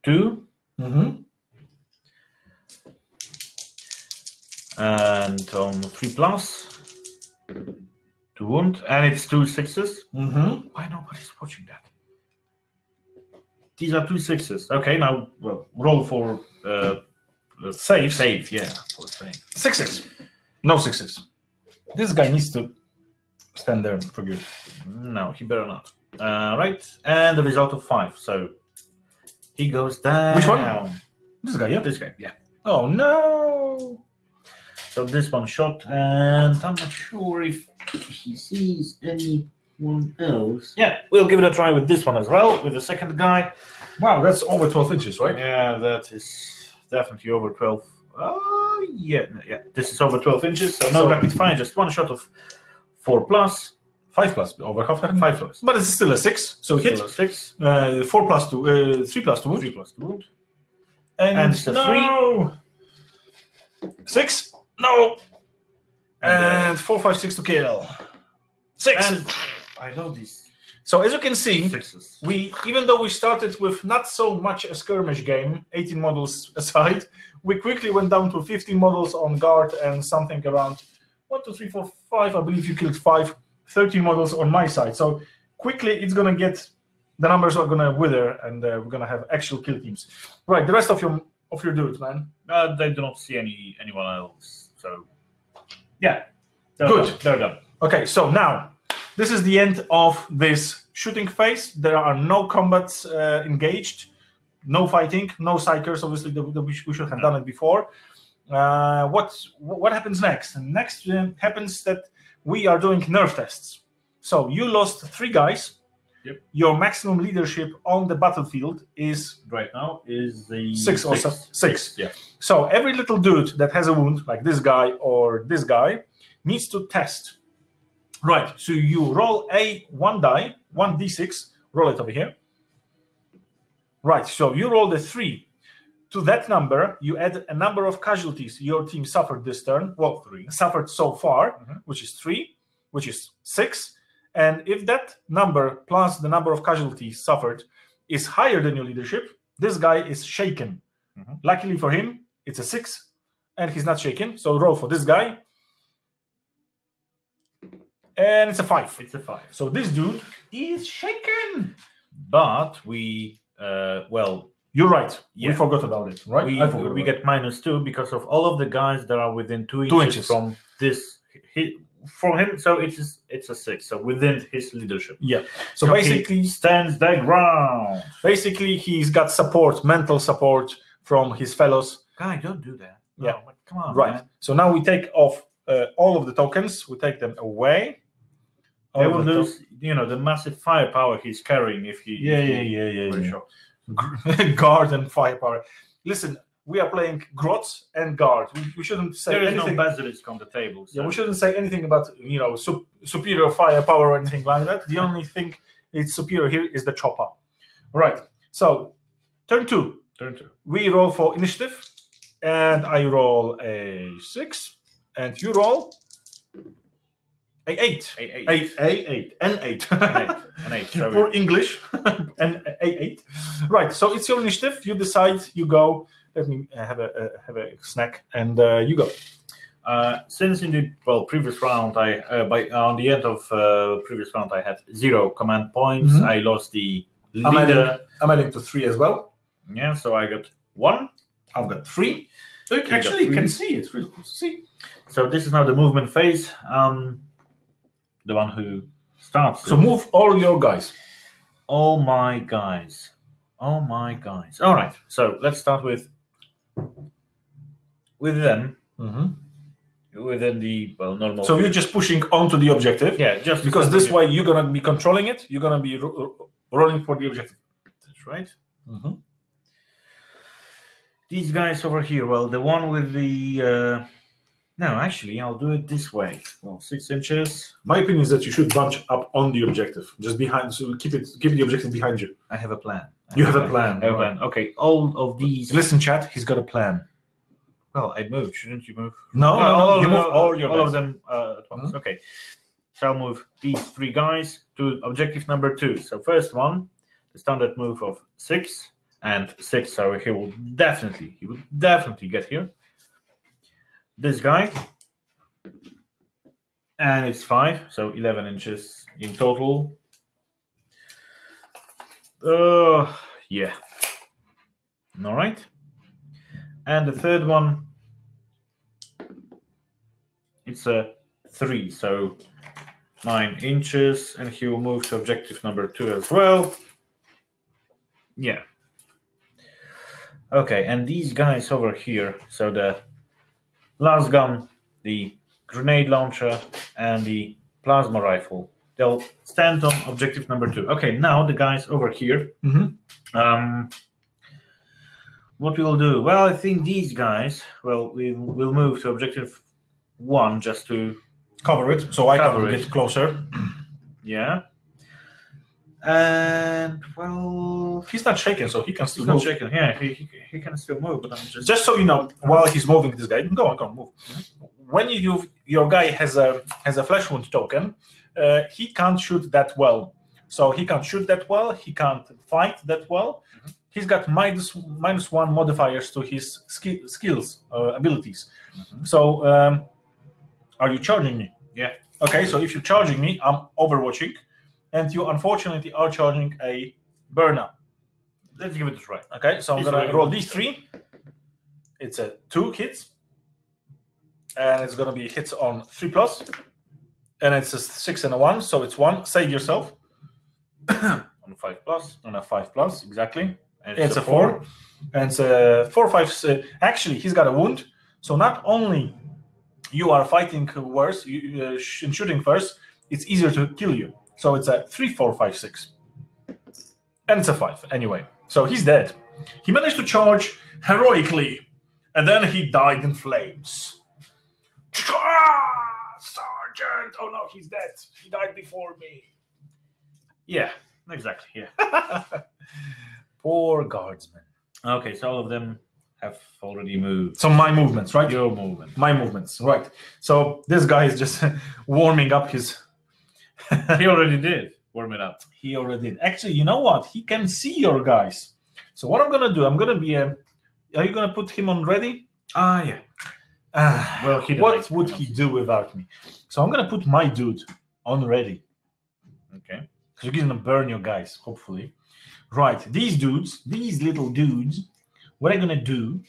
2. And on 3+, 2 wound, and it's 2 6s. Why nobody's watching that? These are 2 6s. Okay, now roll for Save. Save, yeah, for save. 6s. No 6s. This guy needs to stand there for good. No, he better not. Right, and the result of 5. So he goes down. Which one? This guy, yeah. This guy, yeah. Oh no! So this one shot, and I'm not sure if he sees anyone else. Yeah, we'll give it a try with this one as well, with the second guy. Wow, that's over 12 inches, right? Yeah, that is definitely over 12. Oh, yeah. This is over 12 inches, so no rapid fire, just one shot of 4+. 5+, over half. 5+. But it's still a 6, so hit. Still a 6. 4+2, 3+2 wound. 3+2 wound. And it's a no! 6? No! And 4, 5, 6 to kill. 6! And I love these. So as you can see, 6s. even though we started with not so much a skirmish game, 18 models aside, we quickly went down to 15 models on guard and something around 1, 2, 3, 4, 5. I believe you killed 5, 13 models on my side. So quickly it's gonna get, the numbers are gonna wither, and we're gonna have actual kill teams. Right, the rest of your dudes, man. They do not see anyone else. So yeah, Good. They're done. Okay, so now this is the end of this shooting phase. There are no combats engaged, no fighting, no psychers. Obviously, we should have done it before. What happens next? Next happens that we are doing nerf tests. So you lost 3 guys. Yep. Your maximum leadership on the battlefield is Right now is the 6 or 6. Yeah. So every little dude that has a wound, like this guy or this guy, needs to test. Right, so you roll one die, 1d6, roll it over here. Right, so you roll the 3. To that number, you add a number of casualties your team suffered this turn. Well, 3 suffered so far, which is 3, which is 6. And if that number plus the number of casualties suffered is higher than your leadership, this guy is shaken. Luckily for him, it's a 6, and he's not shaken. So roll for this guy. And it's a 5. It's a 5. So this dude is shaken. But we, well... You're right. Yeah. We forgot about it, right? We get -2 because of all of the guys that are within 2 inches from this... For him, so it's a 6. So within his leadership. Yeah. So basically... He stands the ground. Basically, he's got support, mental support from his fellows. Guy, don't do that. No, Yeah. come on, Right. man. So now we take off all of the tokens. We take them away. They will lose, the massive firepower he's carrying if he... Yeah. Guard and firepower. Listen, we are playing Grot and Guard. We shouldn't say there is anything. no basilisk on the table. So. Yeah, we shouldn't say anything about superior firepower or anything like that. The only thing it's superior here is the chopper. Right. So turn 2. We roll for initiative, and I roll a 6, and you roll a 8. An 8. An 8. For English, and A8. Right. So it's your initiative. You decide. You go. Let me have a snack, and you go. Since in the previous round, on the end of previous round, I had 0 command points. I lost the I'm adding to 3 as well. Yeah, so I got 1. I've got 3. Look, actually, you can see it. Really cool to see. So this is now the movement phase. The one who starts. So move all your guys. All my guys. All my guys. All right. So let's start with them. Within the normal. So you're just pushing onto the objective. Yeah, just because this way you're gonna be controlling it. You're gonna be rolling for the objective. That's right. These guys over here. Well, the one with the. No, actually, I'll do it this way. Well, 6 inches. My opinion is that you should bunch up on the objective, just behind. So keep the objective behind you. I have a plan. You have a plan. I have a plan. Okay, all of these. Listen, chat. He's got a plan. Well, I moved. Shouldn't you move? No. You move all of them at once. Okay. So I'll move these 3 guys to objective number 2. So first one, the standard move of 6 and 6. So he will definitely get here. This guy, and it's 5, so 11 inches in total. Yeah. All right. And the third one, it's a 3, so 9 inches, and he will move to objective number 2 as well. Yeah. Okay, and these guys over here, so the last gun, the grenade launcher, and the plasma rifle, they'll stand on objective number 2. Okay, now the guys over here. What we'll do? Well, I think these guys, well, we'll move to objective 1 just to cover it, so I can get closer. Yeah. And well, he's not shaking, so he can still move. Not shaking. Yeah, he can still move. But I'm just so you know, while he's moving, this guy, go on, move. When your guy has a flesh wound token, he can't shoot that well. So he can't shoot that well. He can't fight that well. He's got -1 modifiers to his skills, abilities. So, are you charging me? Yeah. Okay. So if you're charging me, I'm overwatching. And you unfortunately are charging a burner. Let's give it a try. Okay, so I'm going to roll these 3. It's a 2 hits. And it's going to be hits on 3+. And it's a 6 and a 1, so it's 1. Save yourself. On 5+. On a 5+, exactly. And it's a 4. And it's a 4, 5. Actually, he's got a wound. So not only you are fighting worse and shooting first, it's easier to kill you. So it's a 3, 4, 5, 6. And it's a 5, anyway. So he's dead. He managed to charge heroically, and then he died in flames. Sergeant! Oh no, he's dead. He died before me. Yeah, exactly, yeah. Poor guardsman. Okay, so all of them have already moved. So my movements, right? Your movement. My movements, right. So this guy is just warming up his... He already did warm it up. He already did. Actually, you know what? He can see your guys. So what I'm gonna do? I'm gonna be are you gonna put him on ready? Yeah. Well, what would he do without me? So I'm gonna put my dude on ready. Okay. So you're gonna burn your guys, hopefully. Right. These dudes, these little dudes, what they're gonna do?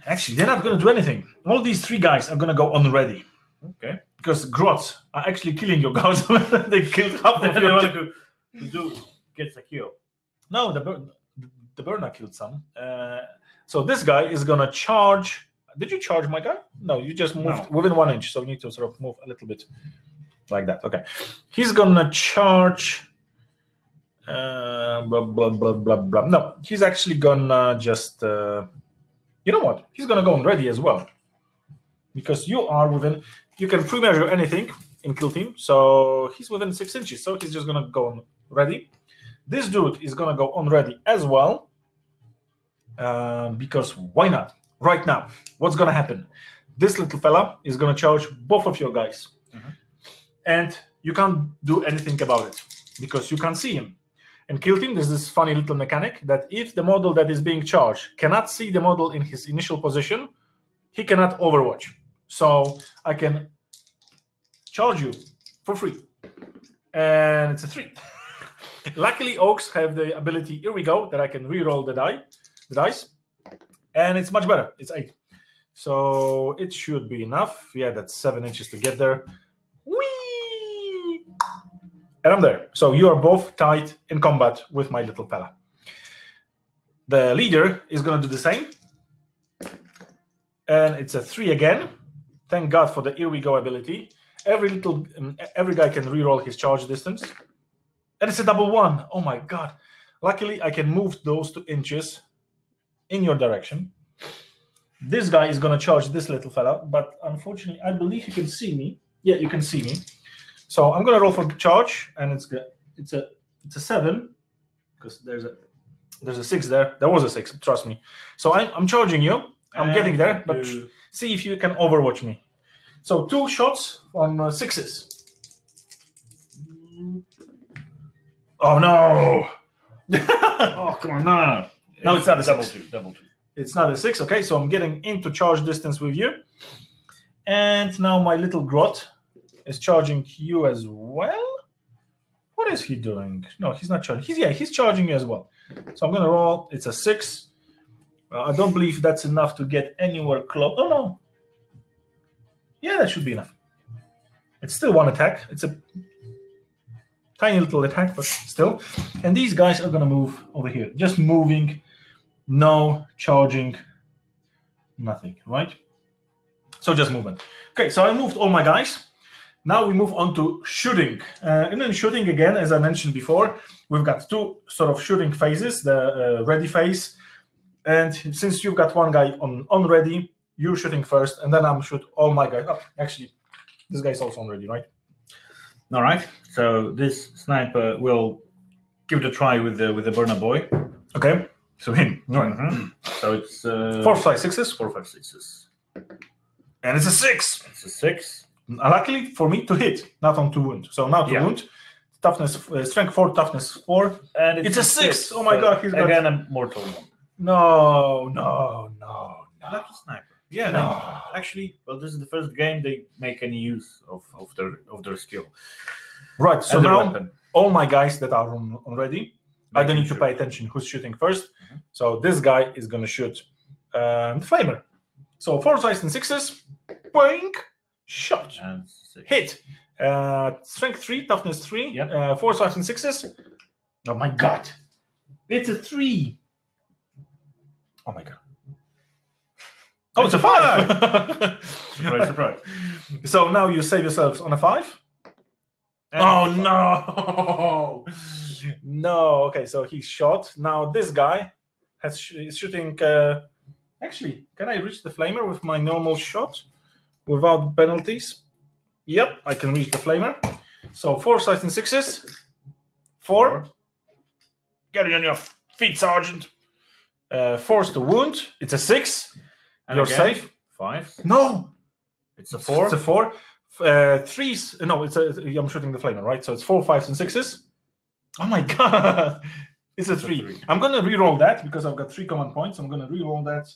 Actually, they're not gonna do anything. All these 3 guys are gonna go on ready. Okay. Because Grots are actually killing your guards. They killed half of them. Who gets a kill? No, the burner killed some. So this guy is gonna charge. Did you charge my guy? No, you just moved within 1 inch. So you need to sort of move a little bit like that. Okay. He's gonna charge. Blah blah blah blah blah. No, he's actually gonna just. You know what? He's gonna go on ready as well. Because you are within. You can pre-measure anything in Kill Team, so he's within 6 inches, so he's just going to go on ready. This dude is going to go on ready as well, because why not? Right now, what's going to happen? This little fella is going to charge both of your guys, and you can't do anything about it, because you can't see him. In Kill Team, there's this funny little mechanic that if the model that is being charged cannot see the model in his initial position, he cannot overwatch. So I can charge you for free. and it's a 3. Luckily, Orks have the ability, here we go, that I can re-roll the dice, and it's much better. It's 8. So it should be enough. Yeah, that's 7 inches to get there. Whee! And I'm there. So you are both tied in combat with my little fella. The leader is going to do the same. And it's a 3 again. Thank God for the here we go ability. Every guy can re-roll his charge distance. And it's a double 1. Oh my God. Luckily, I can move those 2 inches in your direction. This guy is going to charge this little fella, but unfortunately, I believe you can see me. Yeah, you can see me. So I'm going to roll for the charge, and it's a 7, because there's a 6 there. There was a 6, trust me. So I'm charging you. I'm getting there, but see if you can overwatch me. So 2 shots on 6s. Oh no! Oh come on, no. No, it's not a 6. Double 2. It's not a 6. Okay, so I'm getting into charge distance with you, and now my little Grot is charging you as well. What is he doing? No, he's not charging. He's charging you as well. So I'm gonna roll. It's a 6. I don't believe that's enough to get anywhere close. Oh no. Yeah, that should be enough. It's still 1 attack. It's a tiny little attack, but still. And these guys are going to move over here. Just moving, no charging, nothing, right? So just movement. Okay, so I moved all my guys. Now we move on to shooting. And then shooting, again, as I mentioned before, we've got 2 sort of shooting phases, the ready phase. And since you've got 1 guy on ready, you're shooting first, and then I'm shoot all my guys. Oh, actually, this guy's also on ready, right? All right. So this sniper will give it a try with the burner boy. Okay. So him. Right. So it's 4, 5, 6s. 4, 5, 6s. And it's a 6. It's a 6. Luckily for me to hit, not on to wound. So now to wound. Toughness, strength 4, toughness 4, and it's a 6. Oh my God! He's got again a mortal one. No. Lucky sniper. Yeah, no. Actually, well, this is the first game they make any use of their skill. Right. So now weapon. All my guys that are on ready, I don't need to pay attention who's shooting first. So this guy is going to shoot the flamer. So 4, 5, and 6s. Boink. Shot. And 6. Hit. Strength 3, toughness 3. Yep. 4, 5, and 6s. Oh my God. It's a 3. Oh my God. Oh, it's a 5. Surprise. So now you save yourselves on a 5. Oh no! No. Okay, so he's shot. Now this guy is shooting. Actually, can I reach the flamer with my normal shot without penalties? Yep, I can reach the flamer. So 4, 5, and 6s. 4. Get on your feet, Sergeant. Force to wound. It's a 6. And you're again, safe. 5. No. It's a 4. It's a 4. 3s. No, I'm shooting the flamer, right? So it's 4, 5, and 6s. Oh my God. It's a 3. I'm going to re-roll that because I've got 3 command points. I'm going to re-roll that.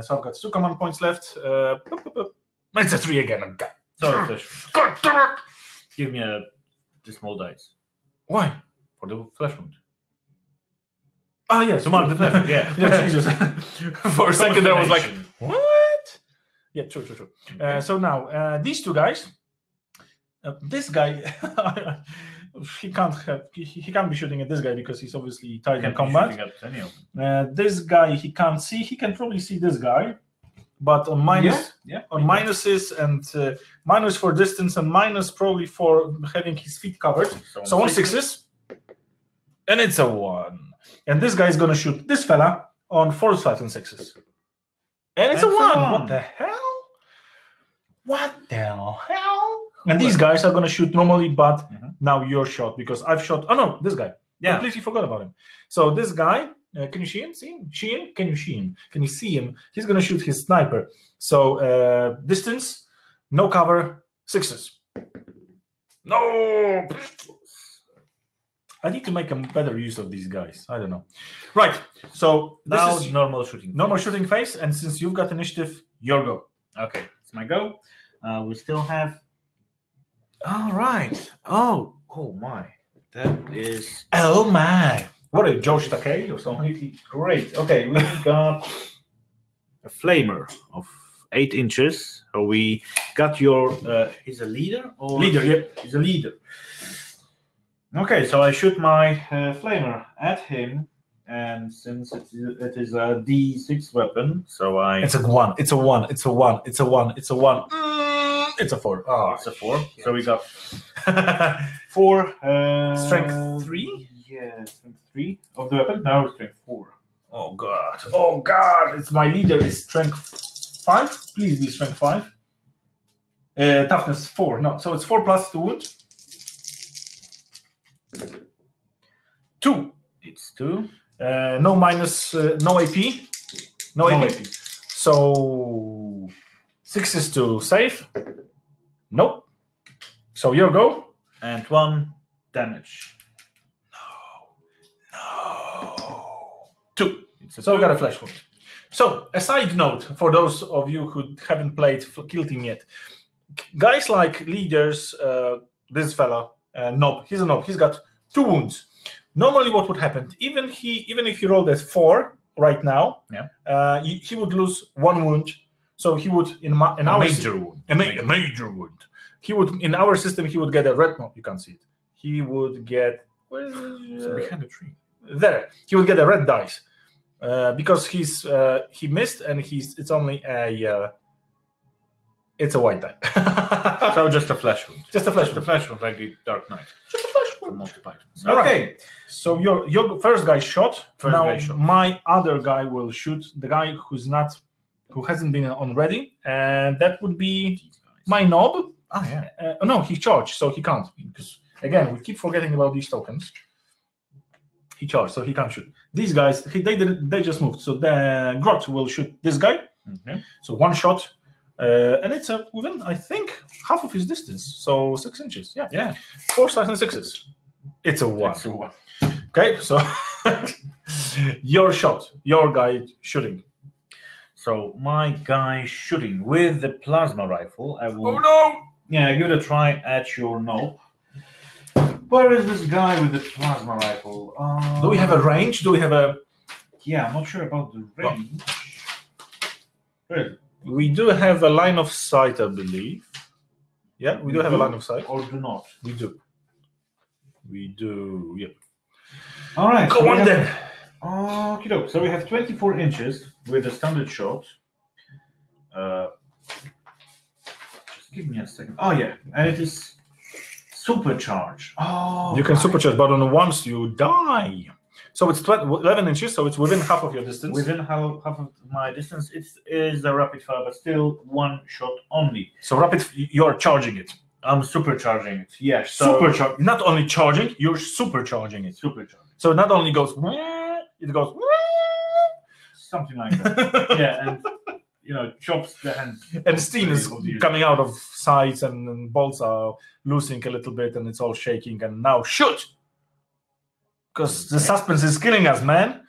So I've got 2 command points left. It's a 3 again. So God damn it. Give me the small dice. Why? For the flesh wound. Oh, yeah. So mark the flash. Yeah, Jesus. For a second there, I was like, what? Yeah, true. Okay. So now, these 2 guys, this guy, he can't be shooting at this guy because he's obviously tied in combat. This guy, he can't see. He can probably see this guy, but on minus, on minuses and minus for distance and minus probably for having his feet covered. So on 6s, and it's a 1. And this guy is going to shoot this fella on 4, 5, and 6s. And it's a 1. What the hell? What the hell? And these guys are going to shoot normally, but now you're shot because I've shot. Oh, no, this guy. Yeah. Completely forgot about him. So this guy, can you see him? See him? Can you see him? Can you see him? He's going to shoot his sniper. So distance, no cover, 6s. No! I need to make a better use of these guys. I don't know. Right. So this now is normal shooting. Normal shooting phase. And since you've got initiative, your go. Okay, it's my go. We still have. All right. Oh, Oh my, that is. Oh my! What are you, Josh Takei or something? Great. Okay, we got a flamer of 8 inches. So we got your. He's a leader or Leader, yeah. He's a leader. Okay, so I shoot my flamer at him, and since it is a D6 weapon, so I. It's a 1. It's a 1. It's a 1. It's a 1. It's a 1. It's a 4. Oh, it's a 4. So we got 4. Strength 3? Yeah, strength 3 of the weapon. Now strength 4. Oh god. Oh god. It's my leader is strength 5. Please be strength 5. Toughness 4. No, so it's 4 plus 2 wound. 2. It's 2. No minus. No AP. No AP. So 6 is to save. Nope. So your go. And 1 damage. No. 2. So we got a flesh wound. So a side note for those of you who haven't played Kill Team yet, guys like leaders, this fella, Nob, he's a Nob. He's got 2 wounds. Normally, what would happen? Even if he rolled as 4 right now, he would lose 1 wound. So he would a major wound. He would in our system he would get a red. No, you can't see it. He would get behind the tree. There. He would get a red dice because he missed and it's only a it's a white die. So just a flesh wound. Just a flesh wound. The flesh wound like the Dark Knight. Just a flesh wound. Multiplied. Okay. Right. So your first guy shot. My other guy will shoot the guy who hasn't been on ready, and that would be my Nob. Oh yeah. No, he charged, so he can't because again we keep forgetting about these tokens. He charged, so he can't shoot. These guys, they just moved. So the Grot will shoot this guy. Mm-hmm. So 1 shot, and it's within I think half of his distance. So 6 inches. Yeah. Yeah. 4 slices and 6s. It's a 1. It's a 1. Okay, so your shot, your guy shooting. So my guy shooting with the plasma rifle. I will. Oh no! Yeah, give it a try at your Nob. Where is this guy with the plasma rifle? Do we have a range? Do we have a? Yeah, I'm not sure about the range. We do have a line of sight, I believe. Yeah, we do have a line of sight. Or do not? We do. We do. Yep. All right. Go on then. Okay, so we have 24 inches with a standard shot. Just give me a second. Oh yeah, and it is supercharged. Oh, you can supercharge, but once you die. So it's 11 inches, so it's within half of your distance. Within half of my distance, it is a rapid fire, but still 1 shot only. So rapid, you're charging it. I'm supercharging it. Yes. So not only charging, you're supercharging it. Supercharging. So it not only goes, it goes something like that. Yeah, and chops the hand. And steam is coming out of sides, and bolts are losing a little bit, and it's all shaking. And now shoot, because the suspense is killing us, man.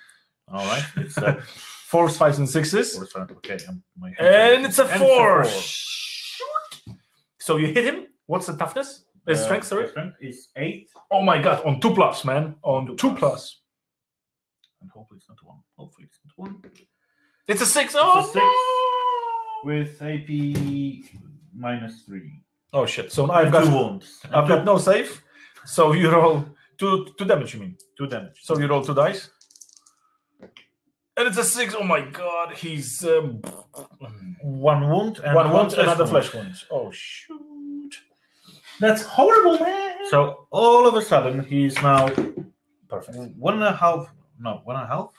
All right, it's 4s, 5s, and 6s. Okay, and it's a 4. Shoot. So you hit him. What's the toughness? Strength, sorry. Strength is 8. Oh my god! On 2+, man. On 2+. And hopefully it's not 1. Hopefully it's not 1. It's a 6. Oh, it's a 6 with AP -3. Oh shit! So I've got 2 wounds. I've got no save. So you roll 2 damage. You mean 2 damage? So you roll 2 dice. And it's a 6. Oh my god! He's 1 wound and 1 wound, another flesh wound. Oh shoot! That's horrible, man. So all of a sudden he's now perfect. 1.5. No, 1.5.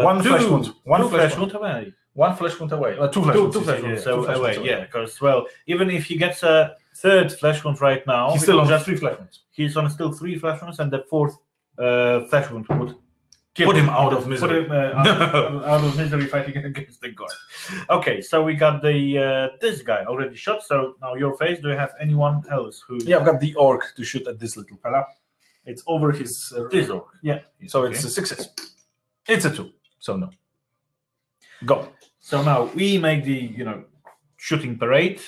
1 flesh wound. 1 flesh wound away. 1 flesh wound away. 2 flesh wounds. 2 flesh wounds away. Yeah, because well, even if he gets a 3rd flesh wound right now, he's still on just 3 flesh wounds. He's on still 3 flesh wounds, and the 4th flesh wound would put him out of misery. Put him out of misery fighting against the guard. Okay, so we got the this guy already shot. So now your face. Do you have anyone else who? Yeah, I've got the orc to shoot at this little fella. It's over his. This orc. Yeah. So it's a 6. It's a 2. So no. Go. So now we make the shooting parade.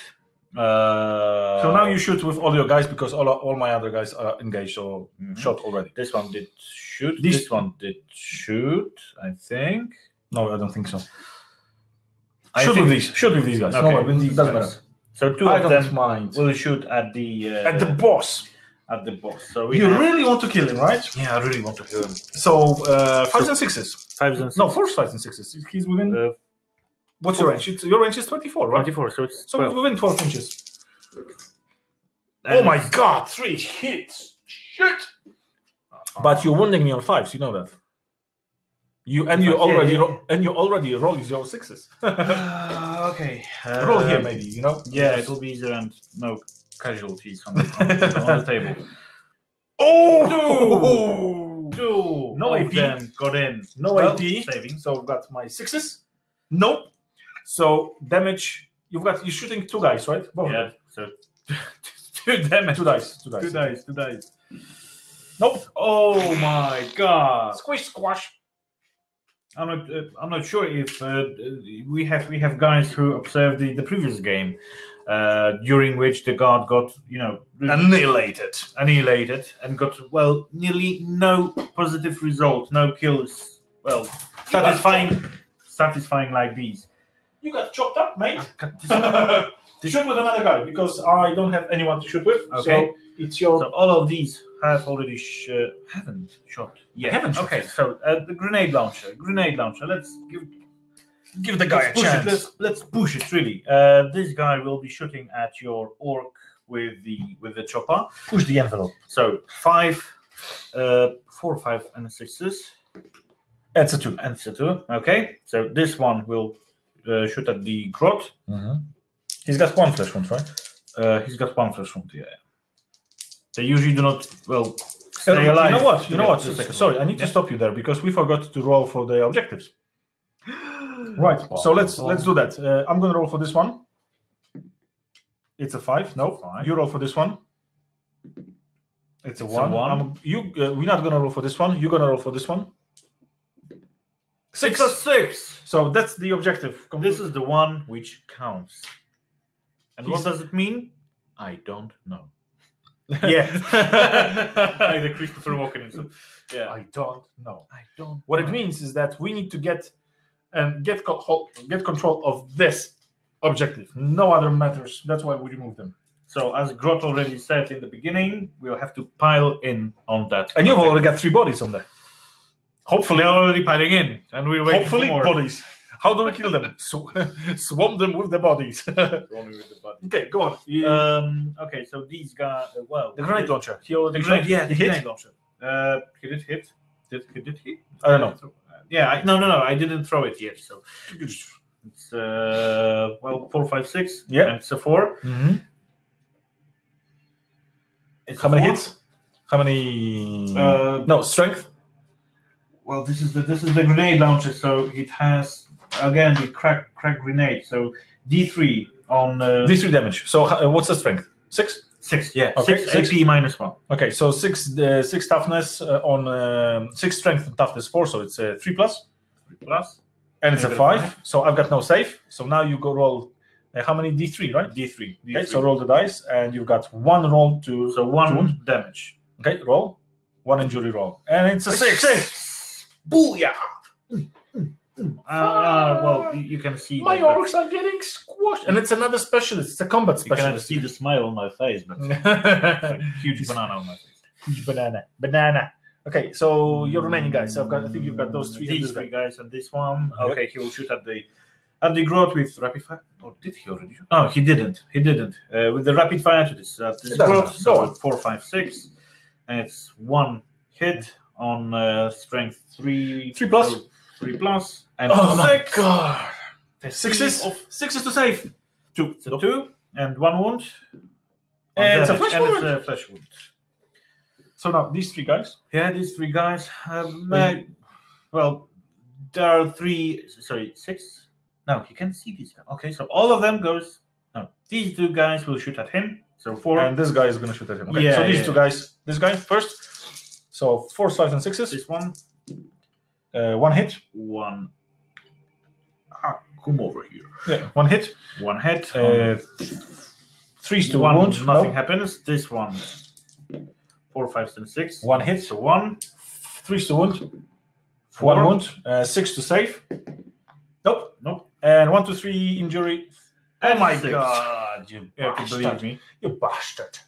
So now you shoot with all your guys because all my other guys are engaged or shot already. This one did shoot. This- This one did shoot, I think. No, I don't think so. I Shoot think- with these. Shoot with these guys. Okay, No, with it these doesn't guys. matter. So two I of don't them mind. will shoot at the At the boss. at the boss. So we You have- really want to kill him, right? yeah, I really want to kill him. So 5s and 6s. 5s and 6s. No, 4s, 5s and 6s. He's within. What's your range? Your range is 24, right? 24. So it's So 12. within 12 inches. And Oh my God! 3 hits. Shit. But you're wounding me on 5s. You know that. You already roll your 6s. okay. Roll here, maybe. You know. Yeah, it will be easier and no casualties on the table. Oh! Two. No of AP. them got in. No Well, AP. saving. So I've got my 6s. Nope. So damage. You're shooting 2 guys, right? Both of Yeah. them. So 2 damage. 2 dice. 2 dice. 2 dice. 2 dice. Nope. Oh my God. Squish, squash. I'm not sure if we have guys who observed the previous game, during which the guard got Annihilated. annihilated and got nearly no positive result, no kills. Well, satisfying like these. You got chopped up, mate. This- Shoot with another guy because I don't have anyone to shoot with. Okay. So it's your. So all of these have already haven't shot yet. Haven't shot. Okay, so the grenade launcher. Let's give the guy a let's push chance. it. Let's push it really. This guy will be shooting at your orc with the chopper. Push the envelope. So 5, 4, 5, and 6s. That's a 2. And so 2. Okay. So this one will shoot at the Grot. He's got 1 flesh wound, right? He's got 1 flesh wound. Yeah. They usually do not stay alive. You know what? Just a second. Sorry, I need to stop you there because we forgot to roll for the objectives. Right. So let's do that. I'm gonna roll for this one. It's a 5. No. 5. You roll for this one. It's a 1. one. We're not gonna roll for this one. You're gonna roll for this one. 6. 6. So that's the objective. This is the one which counts. And He's- what does it mean? I don't know. Yeah. Like the Christopher Walken. So, yeah. I don't know. I don't. What it means is that we need to get control of this objective. No other matters. That's why we remove them. So as Grot already said in the beginning, we'll have to pile in on that. And you've already got 3 bodies on there. Hopefully they're already piling in, and we're waiting Hopefully, for more. bodies. How do we kill them? Swamp them with the bodies. Only with the body. Okay, go on. Okay, so these guys. Well, The grenade launcher. He already The grenade, shot? yeah, the He hit? grenade launcher. He did hit. Did he? I don't know. Yeah, no. I didn't throw it yet. So it's 4, 5, 6. Yeah. and it's a 4. Mm-hmm. It's How a many 4. hits? How many? Uh, no, strength. Well, this is the grenade launcher. So it has again the crack grenade. So D3 on D3 damage. So what's the strength? 6? 6. Yeah, Okay, 6 6. AP minus 1. Okay, so 6 toughness on 6 strength and toughness 4, so it's 3 plus, Plus and it's a Okay, 5. So I've got no save. So now you go roll. How many D3, right? D3. Okay, so roll the dice, and you've got 1 roll to. So 1 wound. damage. Okay, roll 1 injury roll, and it's a 6. Booyah! Well, you can see My that- orcs are getting squashed, and it's another specialist. It's a combat You cannot specialist. see the smile on my face, but huge banana on my face. Huge banana. Okay, so your remaining guys. I think you've got those 3. These 3 guys and this one. Yep. Okay, he will shoot at the Grot with rapid fire. Or did he already shoot? No, he didn't. With the rapid fire to this It doesn't Grot. matter. So Go on. 4, 5, 6, and it's 1 hit on strength 3. 3 plus. 3 plus. And Oh my 6. god! There's 6s. 6 to save. 2. So 2 and 1 wound. And it's a damage, flesh and wound. it's a flesh wound. So now these 3 guys. Yeah, these 3 guys. Well, there are 3. Sorry, 6. No, he can see these guys. Okay, so all of them goes. No, these 2 guys will shoot at him. So 4. And this guy is going to shoot at him. Okay, Yeah, so these yeah. 2 guys. This guy first. So 4, 5, and 6s. This one. 1 hit. 1. Come over here. Yeah, 1 hit. 1 hit. 3 to one, wound. nothing happens. This one, 4, 5, 6. 1 hit. So 1. 3 to wound. 4. 1 wound. 6 to save. Nope. Nope. And 1 to 3 injury. Oh my 6. God! You can believe me. You bastard!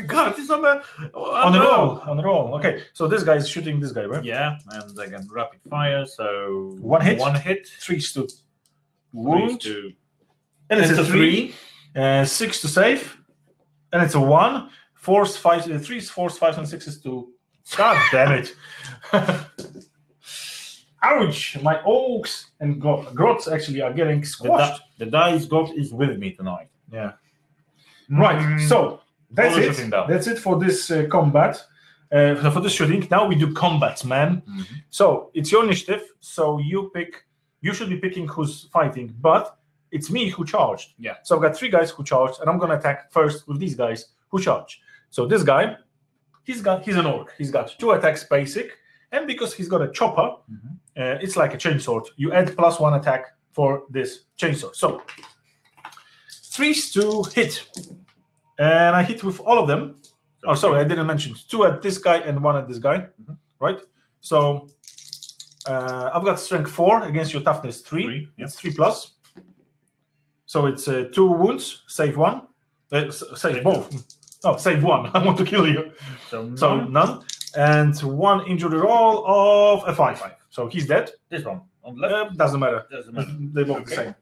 God, it's on the roll. On the roll. Okay, so this guy is shooting this guy, right? Yeah, and again rapid fire. So 1 hit. 1 hit. 3 to wound. 3 And it's a 3. 6 to save. And it's a 1. Force 5. 3 is force 5 and 6 is 2. God damn it! Ouch! My Orks and Grots actually are getting squashed. The dice god is with me tonight. Yeah. Right. So that's it. That's it for this combat. For this shooting. Now we do combats, man. So it's your initiative. So you pick. You should be picking who's fighting, but it's me who charged. Yeah. So I've got 3 guys who charged, and I'm gonna attack first with these guys who charge. So this guy, he's an orc. He's got 2 attacks basic, and because he's got a chopper, it's like a chainsword. You add +1 attack for this chainsword. So 3 to hit, and I hit with all of them. Oh, sorry, I didn't mention 2 at this guy and 1 at this guy, right? So I've got strength 4 against your toughness 3. Yeah. It's 3+. So it's 2 wounds, save 1, save both. Oh, save 1. I want to kill you. So none. And 1 injury roll of a 5. So he's dead. This one on the left. Doesn't matter. Doesn't matter. They both the same.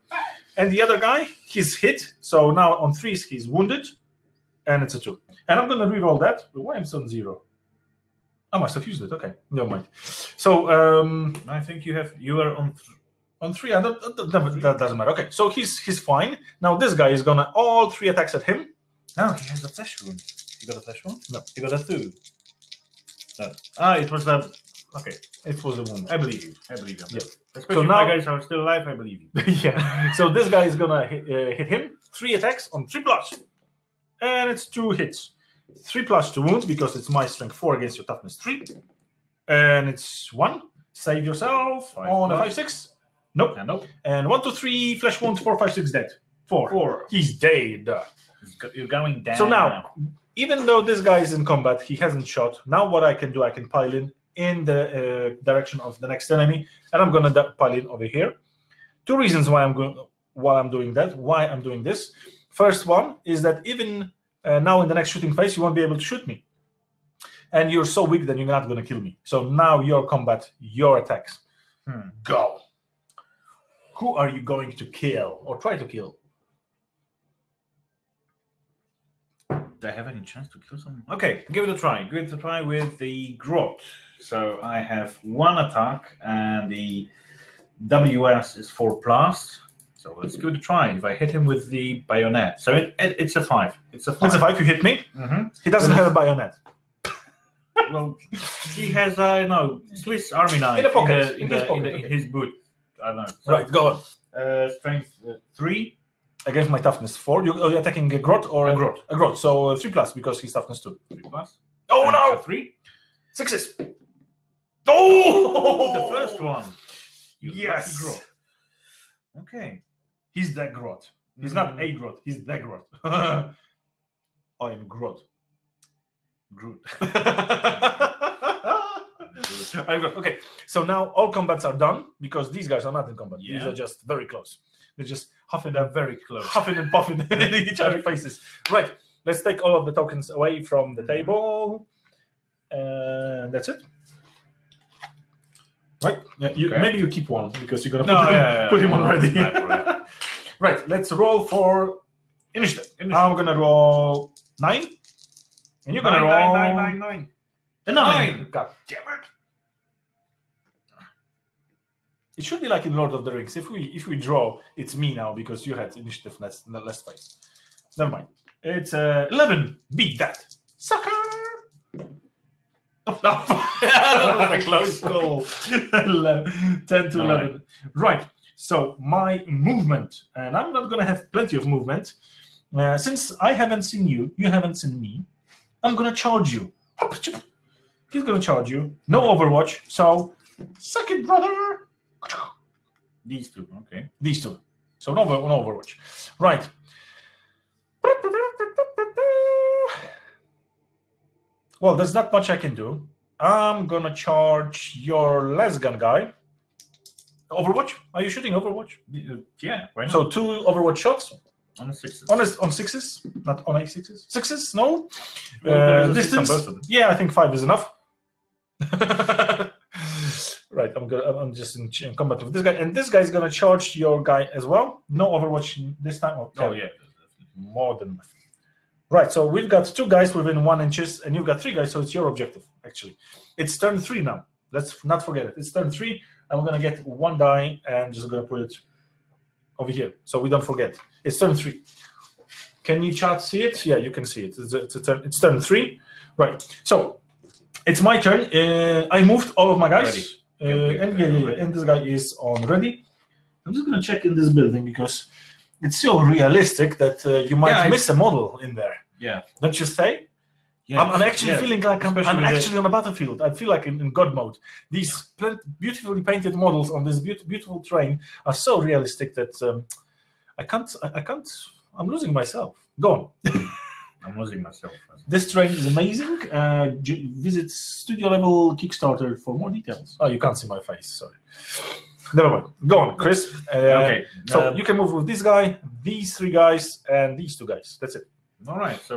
And the other guy, he's hit. So now on 3s, he's wounded. And it's a 2. And I'm going to reroll that. Why am I on 0? I must have used it. Okay, never mind. So I think you are on 3. That doesn't matter. Okay, so he's fine. Now this guy is going to all 3 attacks at him. No, he has a flesh wound. You got a flesh wound? No. You got a 2. No. It was a... Okay. It was a wound. I believe you. Yeah. Especially So if now my guys are still alive, I believe you. Yeah. So this guy is gonna hit him. 3 attacks on 3+, and it's 2 hits. 3+ to wound because it's my strength 4 against your toughness 3, and it's 1. Save yourself 5 on a plus. 5/6. Nope. Nope. And 1 to 3 flesh wound 4, 5, 6 dead. 4. 4. He's dead. You're going down. So now, even though this guy is in combat, he hasn't shot. Now what I can do, I can pile in the direction of the next enemy, and I'm gonna pile in over here. 2 reasons why I'm doing this. First one is that even now in the next shooting phase, you won't be able to shoot me, and you're so weak that you're not gonna kill me. So now your combat, your attacks. Go. Who are you going to kill or try to kill? Do I have any chance to kill someone? Okay, give it a try. Give it a try with the Grot. So I have 1 attack, and the WS is 4+. So let's give it a try. If I hit him with the bayonet, so it's a 5. It's a 5. It's a 5. You hit me. He doesn't have a bayonet. Well, he has a Swiss Army knife in a pocket. in his boot. I don't know. So, Right, go on. Strength 3. Against my toughness 4. You're attacking a Grot or A Grot. A Grot. So 3+ because he's toughness 2. 3+. Oh no! 3. 6s. Oh, the first one. Yes. Grot. Okay. He's the Grot. He's not a Grot. He's the Grot. I am Grot. Groot. Okay, so now all combats are done because these guys are not in combat. Yeah. These are just very close. They're just huffing They're very close. huffing and puffing in each other's faces. Right, let's take all of the tokens away from the table. And that's it. Right, yeah, Okay. Maybe you keep 1 because you're going to put him already. Right, let's roll for initiative. I'm going to roll 9. And you're going to roll 9. a 9. God damn it. It should be like in Lord of the Rings. If we draw, it's me now because you had initiative last phase. Never mind. It's 11. Beat that, sucker. Oh, no. That was a close call. 10 to 11. Right. So my movement, and I'm not going to have plenty of movement. Since I haven't seen you, you haven't seen me, I'm going to charge you. He's going to charge you. No Overwatch. So suck it, brother. These 2, okay. These 2. So no Overwatch. Right. Well, there's not much I can do. I'm gonna charge your lasgun guy. Overwatch? Are you shooting Overwatch? Yeah. Why not? So 2 Overwatch shots on sixes. on sixes, not on A6s. Sixes? No. Distance. Yeah, I think 5 is enough. Right, I'm just in combat with this guy, and this guy is gonna charge your guy as well. No Overwatch this time. Oh yeah, more than enough. Right, so we've got 2 guys within 1 inches, and you've got 3 guys, so it's your objective, actually. It's turn 3 now. Let's not forget it. It's turn 3, and we're going to get 1 die, and just going to put it over here, so we don't forget. It's turn 3. Can you chat see it? Yeah, you can see it. It's turn 3. Right, so it's my turn. I moved all of my guys. And this guy is on ready. I'm just going to check in this building, because it's so realistic that you might miss a model in there. Yeah. Don't you say? Yeah. I'm actually feeling like I'm actually on a battlefield. I feel like in God mode. These beautifully painted models on this beautiful train are so realistic that I can't. I'm losing myself. Go on. I'm losing myself. This train is amazing. Visit studio level Kickstarter for more details. Oh, you can't see my face. Sorry. Never mind. Go on, Chris. Okay. So you can move with this guy, these 3 guys, and these 2 guys. That's it. All right. So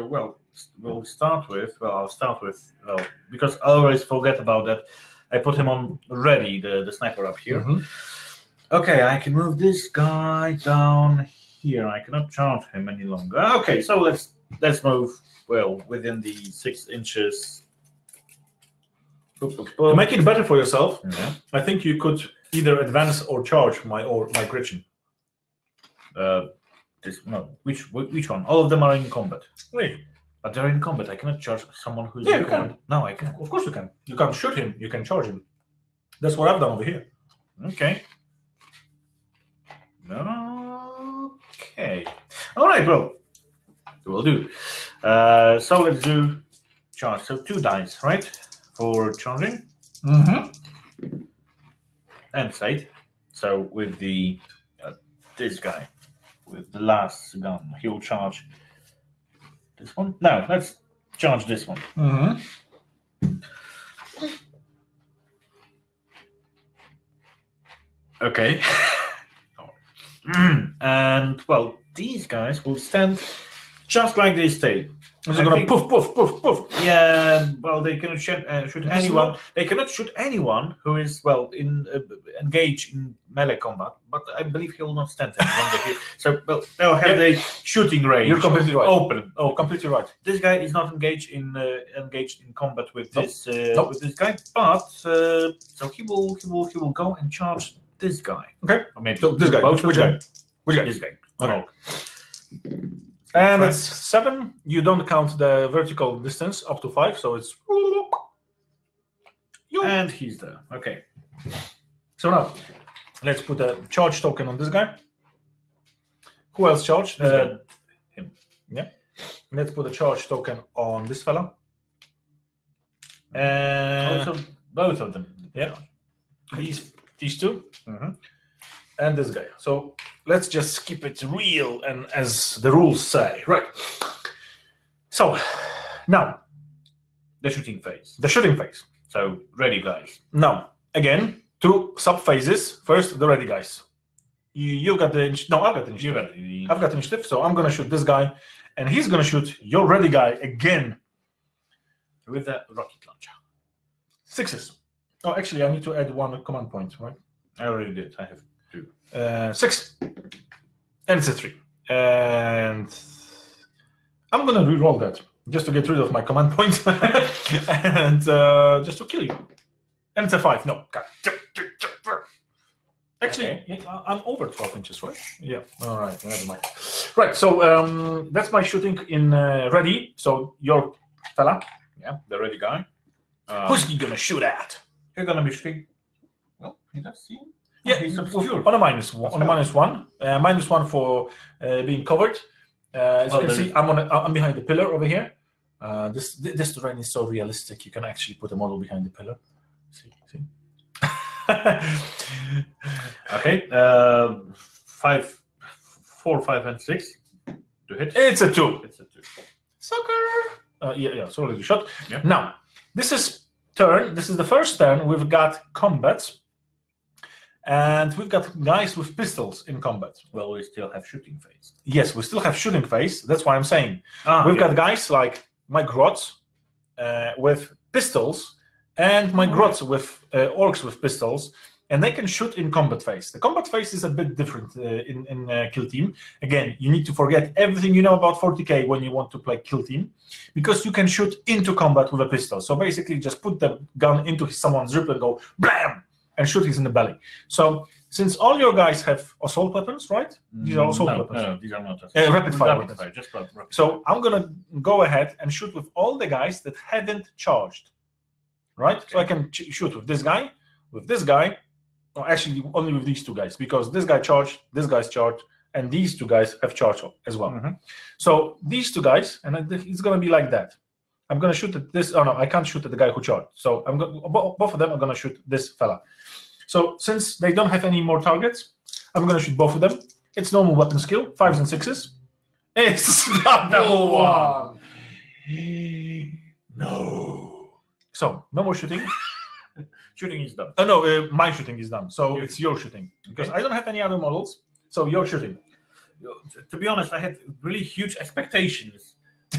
I'll start with because I always forget about that. I put him on ready, the sniper up here. Okay, I can move this guy down here. I cannot charge him any longer. Okay, so let's move within the 6 inches. To make it better for yourself, I think you could either advance or charge my Gretchen. Which one? All of them are in combat. Wait. But they're in combat. I cannot charge someone who's in combat. Can. No, I can. Of course you can. You can't shoot him. You can charge him. That's what I've done over here. Okay. Okay. All right, well, we'll do. So let's do charge. So 2 dice, right, for charging. And sight. So with the this guy, with the last gun, he'll charge this one. No, let's charge this one. Okay. And well, these guys will stand just like they stay. They're gonna poof, poof, poof, poof. Yeah. Well, they cannot shoot anyone. They cannot shoot anyone who is engaged in melee combat. But I believe he will not stand there. So they'll have the shooting range. You're completely right. Open. Oh, completely right. This guy is not engaged in combat with this with this guy. But so he will go and charge this guy. Okay. Or maybe so this guy. Which guy? This guy. Okay. And it's 7. You don't count the vertical distance up to 5, so it's. And he's there. Okay. So now, let's put a charge token on this guy. Who else charged? Him. Yeah. Let's put a charge token on this fella. Also, both of them. Yeah. These 2. And this guy. So let's just keep it real and as the rules say. Right. So now the shooting phase. The shooting phase. So ready guys. Now again, 2 sub phases. First the ready guys. You got the no, I've got the initiative. I've got initiative, so I'm gonna shoot this guy, and he's gonna shoot your ready guy again with the rocket launcher. 6s. Oh, actually, I need to add 1 command point, right? I already did. I have 2. 6, and it's a 3. And I'm gonna re-roll that just to get rid of my command point and just to kill you. And it's a 5. No, actually, I'm over 12 inches, right? Yeah. All right. Never mind. Right. So that's my shooting in ready. So your fella, the ready guy. Who's he gonna shoot at? You're gonna be shooting. Well, he does see. Yeah, he's on a -1. On a -1. -1 for being covered. As you can see, I'm behind the pillar over here. This terrain is so realistic. You can actually put a model behind the pillar. See. Okay. 4, 5, and 6 to hit. It's a 2. It's a 2. Sucker. Yeah, it's already shot. Yeah. Now, this is turn. This is the first turn. We've got combats, and we've got guys with pistols in combat. Well, we still have shooting phase. Yes, we still have shooting phase. That's why I'm saying We've got guys like my Grots with pistols, and my Grots with Orks with pistols, and they can shoot in combat phase. The combat phase is a bit different in Kill Team. Again, you need to forget everything you know about 40k when you want to play Kill Team, because you can shoot into combat with a pistol. So basically, just put the gun into someone's rib and go blam, and shoot him in the belly. So since all your guys have assault weapons, right? These are assault weapons. No, these are not. Rapid fire weapons. Just rapid fire. So I'm gonna go ahead and shoot with all the guys that haven't charged, right? Okay. So I can shoot with this guy, or actually only with these two guys, because this guy charged, this guy's charged, and these two guys have charged as well. So these two guys, and it's gonna be like that. I'm gonna shoot at this. Oh no, I can't shoot at the guy who charged. So I'm going. Both of them are gonna shoot this fella. So since they don't have any more targets, I'm gonna shoot both of them. It's normal weapon skill, 5s and 6s. It's not double one. No. So no more shooting. Shooting is done. Oh no, my shooting is done. So it's your shooting, because I don't have any other models. So you're shooting. To be honest, I had really huge expectations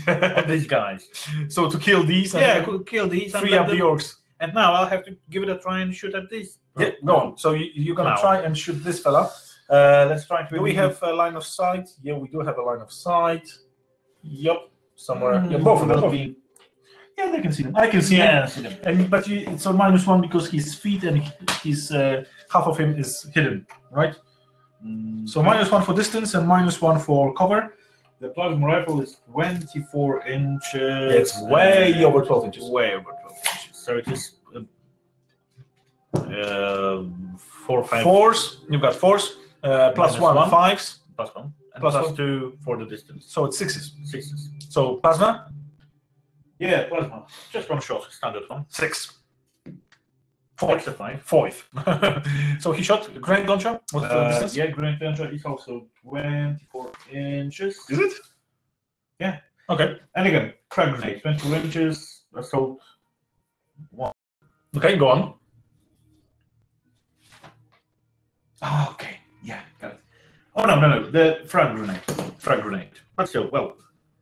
of these guys. So to kill these, Yeah, I could kill these. free up the Orks. And now I'll have to give it a try and shoot at this. Yeah, go on. So you're gonna Now. try and shoot this fella. Let's try to. Do we have a line of sight? Yeah, we do have a line of sight. Yup, somewhere. Yeah, both of them. Yeah, they can see them. I can see Yeah, them. see them. And but it's a -1 because his feet and his half of him is hidden, right? So -1 for distance and -1 for cover. The plasma rifle is 24 inches. It's way over 12 inches. Way over 12 inches. So it is 4, 5. Fours. You've got fours. +1 1. 5s. +1. And Plus +2 for the distance. So it's 6s. 6s. So plasma Yeah, plasma. Just one shot, standard one. 6. That's a 5. 4th. So he shot grenade launcher. What's the distance? Yeah, grenade launcher is also 24 inches. Is it? Yeah. Okay. And again, frag grenade, 24 inches. So 1. Okay, go on. Oh, okay. Yeah, got it. Oh no, the frag grenade. Frag grenade. But still, well,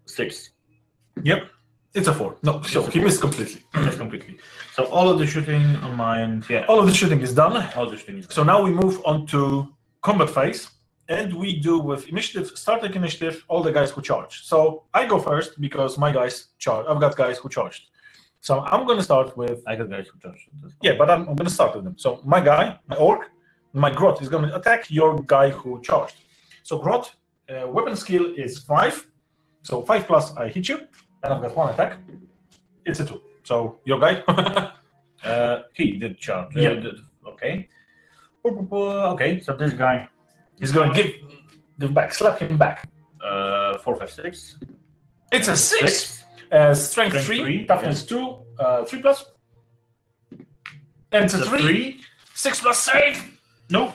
6. Yep. It's a 4. No, so he missed completely. Yes, completely. So all of the shooting on my end, yeah. All of the shooting is done. All the shooting is So now we move on to combat phase, and we do with initiative, starting initiative, all the guys who charge. So I go first because my guys charge. I've got guys who charged. So I'm going to start with. I got guys who charged. Yeah, but I'm going to start with them. So my guy, my Ork, my Grot is going to attack your guy who charged. So Grot, weapon skill is 5. So 5 plus I hit you, and I've got 1 attack. It's a 2. So your guy. He did charge. Yeah. Okay. Okay, so this guy He's going to give back, slap him back. 4, 5, 6. It's a 6. Strength 3, three, toughness 2, 3 plus. And it's a 3. 6 plus save. Nope.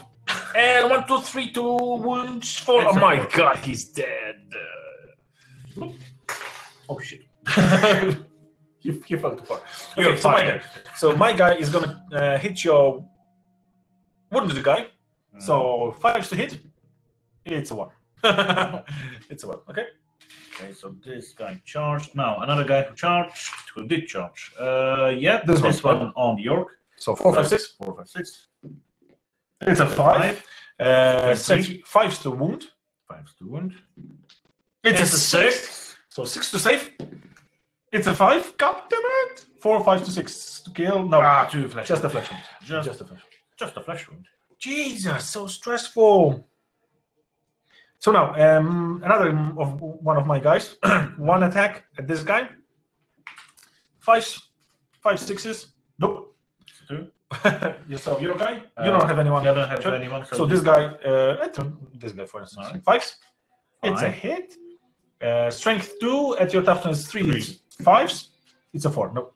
And 1, 2, 3, 2 wounds. 4. It's Oh a my 4. god, he's dead. Oh shit. You fell too far. Okay, so my guy is gonna hit your wounded guy. So 5s to hit. It's a 1. It's a 1. Okay. Okay, so this guy charged. Now another guy who did charge. Yeah, This one on the York. So 4, 5, 6. 4, 5, 6. It's a 5. 5s to wound. 5 to wound. It's a 6. So 6 to save. It's a 5. God damn it. 4, 5 to 6 to kill. No, 2 flesh. just a flesh wound. Just a flesh. Just a flesh wound. Jesus, so stressful. So now, another one of my guys. 1 attack at this guy. 5s, 5 6s. Nope. 2. So your guy. You don't have anyone. I don't have anyone. So this guy. This guy, for instance. 5s. It's a 5. hit. Strength 2 at your toughness 3. 5s. It's a 4. Nope.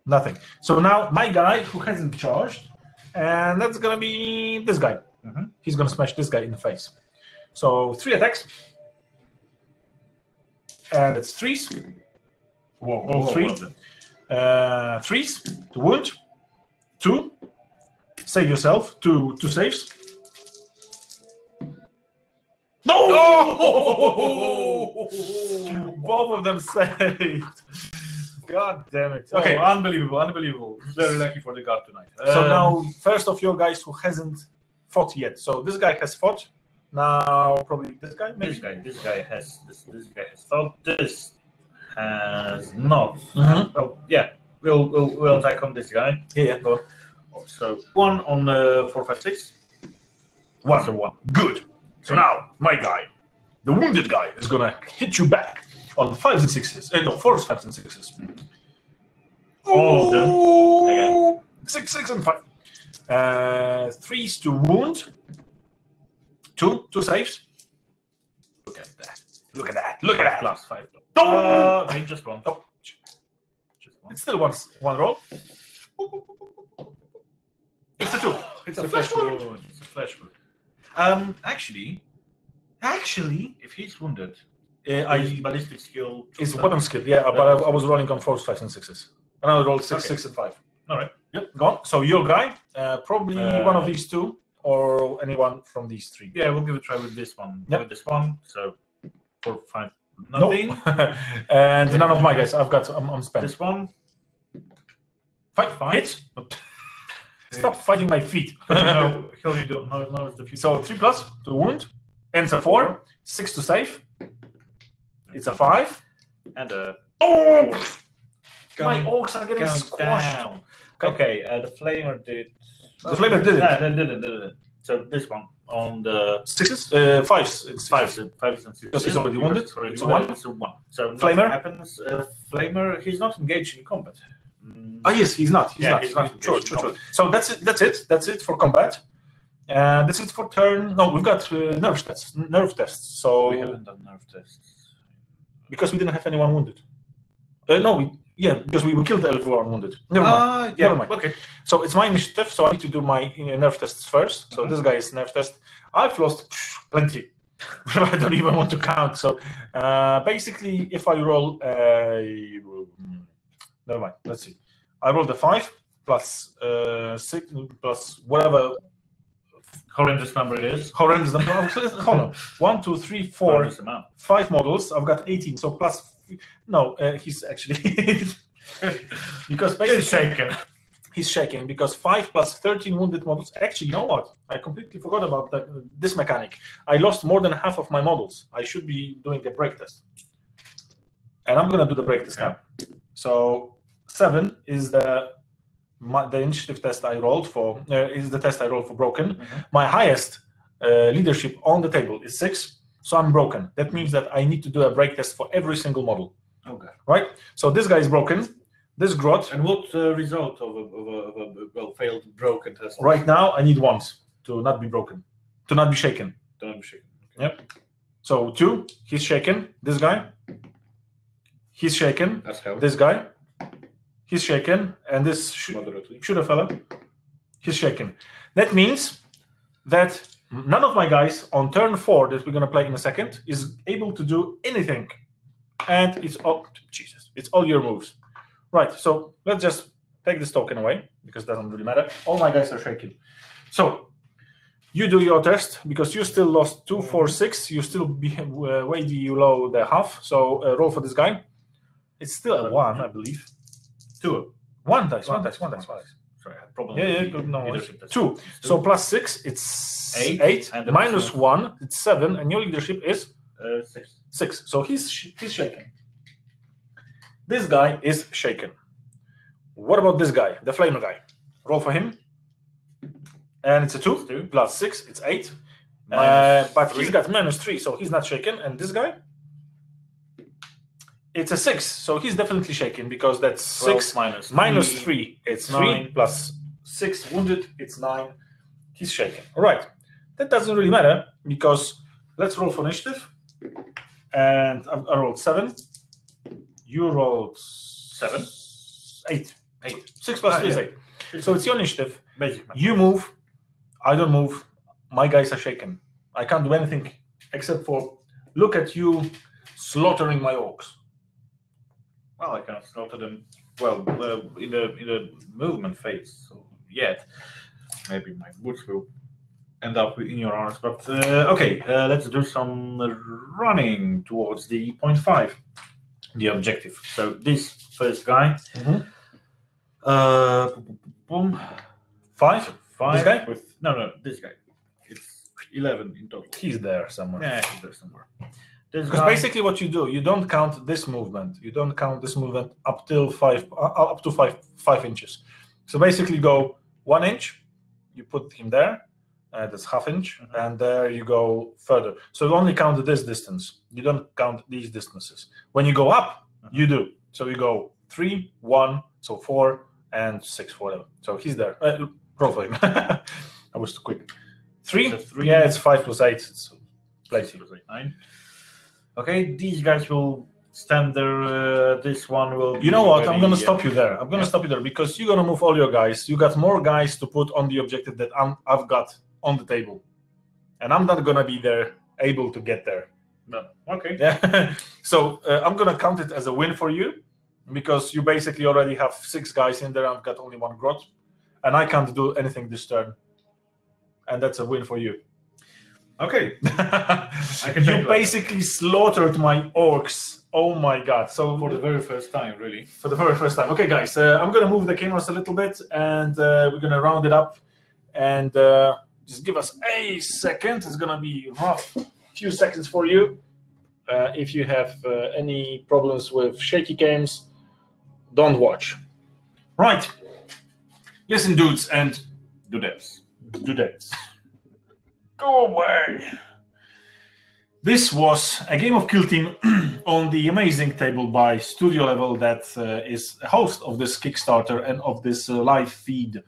Nothing. So now my guy who hasn't charged, and that's gonna be this guy. He's gonna smash this guy in the face. So 3 attacks, and it's 3s. All three. Threes to wound. 2. Save yourself. 2 saves. No! Oh! Both of them saved. God damn it. Okay, unbelievable. Very lucky for the guard tonight. So now, first of your guys who hasn't fought yet. So this guy has fought. Now, probably this guy, maybe? This guy has fought. This has not. Oh, yeah. We'll attack on this guy. Yeah. Go on. So 1 on 4, 5, 6. 1 for 1. Good. So now, my guy, the wounded guy, is gonna hit you back on 5s and 6s. No, 4s, 5s, and 6s. All of them. Again. 6, 6, and 5. 3s to wound. 2 saves. Look at that. Look at that. Look at that. Plus 5. Oh! Just 1. Oh. It's still one roll. It's a 2. It's a flesh wound. It's a flesh wound. Actually, if he's wounded, his ballistic skill is bottom skill. Yeah, but I was rolling on 4s, 5s, and 6s, and I rolled 6, 6, and 5. All right. Yep. Go on. So your guy, probably one of these 2, or anyone from these 3. Yeah, we'll give it a try with this one. Yep. With this one. So 4, 5, nothing. No. And none of my guys. I'm spent. This one. 5 hit. Stop fighting my feet. No, you don't. No, it's the future. So 3 plus to wound. Ends a 4. 6 to save. It's a 5. And a. Oh! My orcs are getting squashed. Down. Okay, the flamer did. The flamer did it. Yeah, did it. So this one on the 6s, 5s. It's 5s and 6s. Because he's already wounded. It's a 1. So flamer happens. Flamer. He's not engaged in combat. Oh yes, he's not. He's not. Sure. So that's it for combat. That's it for turn. No, we've got nerve tests. So we haven't done nerve tests because we didn't have anyone wounded. Because we killed everyone wounded. Never mind. Never mind. Okay. So it's my initiative. So I need to do my nerve tests first. So this guy is nerve test. I've lost plenty. I don't even want to count. So basically, if I roll never mind. Let's see. I rolled a 5 plus 6 plus whatever horrendous number it is. Horrendous number. Hold on. 1, 2, 3, 4, 5 models. I've got 18. So plus. No, he's actually because basically he's shaking because 5 plus 13 wounded models. Actually, you know what? I completely forgot about this mechanic. I lost more than half of my models. I should be doing a break test, and I'm gonna do the break test now. So 7 is the initiative test I rolled for. Is the test I rolled for broken. My highest leadership on the table is 6, so I'm broken. That means that I need to do a break test for every single model. Okay. Right. So this guy is broken. This Grot. And what result of a failed broken test? Right now, I need 1 to not be broken, to not be shaken. To not be shaken. Okay. Yep. So 2, he's shaken. This guy. He's shaken. That's how. This guy. He's shaken, and this shooter fella, he's shaken. That means that none of my guys on turn 4 that we're going to play in a second is able to do anything. And it's all, Jesus, it's all your moves. Right, so let's just take this token away, because it doesn't really matter. All my guys are shaking. So you do your test, because you still lost 2, 4, 6. You still way below the half. So roll for this guy. It's still a 1, I believe. 2. 1 dice. Sorry, I had problem. No. 2. So plus 6, it's 8. And minus 1, it's 7. And your leadership is 6. So he's shaken. This guy is shaken. What about this guy, the flamer guy? Roll for him. And it's a 2 plus 6, it's 8. But he's got minus 3, so he's not shaken. And this guy? It's a 6, so he's definitely shaken because that's 6 minus 3. It's 3 plus 6 wounded. It's 9. He's shaken. All right. That doesn't really matter because let's roll for initiative. And I rolled 7. You rolled 7. 8. 6 plus 3 is 8. So it's your initiative. You move. I don't move. My guys are shaken. I can't do anything except for look at you slaughtering my orcs. well, I cannot slaughter them. Well, in the movement phase so yet. Maybe my boots will end up in your arms, but okay. Let's do some running towards the 0.5, the objective. So this first guy. Boom. 5. 5. This guy? No, this guy. It's 11 in total. He's there somewhere. Yeah, he's there somewhere. Because basically, what you do, you don't count this movement. You don't count this movement up till 5, up to 5 inches. So basically, go 1 inch. You put him there. That's ½ inch, and there you go further. So you only count this distance. You don't count these distances. When you go up, you do. So you go 3, 1, so 4, and 6, whatever. So he's there. Roll for him. I was too quick. 3? 3. Yeah, it's 5 plus 8. It's plenty. 9. Okay, these guys will stand there. This one will. You know what? I'm going to stop you there. I'm going to stop you there because you're going to move all your guys. You got more guys to put on the objective that I've got on the table, and I'm not going to be there able to get there. No. Okay. Yeah. So I'm going to count it as a win for you because you basically already have 6 guys in there. I've got only 1 grot, and I can't do anything this turn, and that's a win for you. Okay. You basically slaughtered my orcs. Oh my god. So for the very first time, really. For the very first time. Okay, guys, I'm going to move the cameras a little bit, and we're going to round it up, and just give us a second. It's going to be rough few seconds for you. If you have any problems with shaky games, don't watch. Right. Listen, dudes and Dudettes. Go away. This was a game of Kill Team on the amazing table by Studio Level that is a host of this Kickstarter and of this live feed.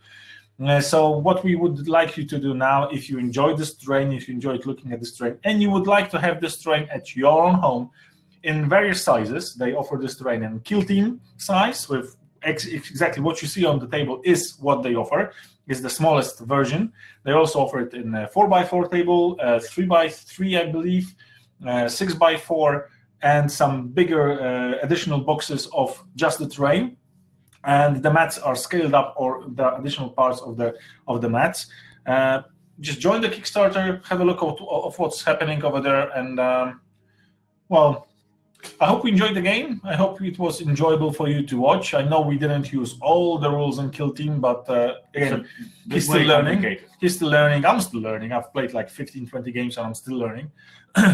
So what we would like you to do now, if you enjoyed this terrain, if you enjoyed looking at this terrain, and you would like to have this terrain at your own home in various sizes, they offer this terrain in Kill Team size with exactly what you see on the table is what they offer, is the smallest version. They also offer it in a 4x4 table, 3x3, I believe, 6x4, and some bigger additional boxes of just the terrain. And the mats are scaled up, or the additional parts of the mats. Just join the Kickstarter, have a look of what's happening over there, and well, I hope you enjoyed the game. I hope it was enjoyable for you to watch. I know we didn't use all the rules in Kill Team, but again, he's still learning. He's still learning. I'm still learning. I've played like 15, 20 games, and I'm still learning,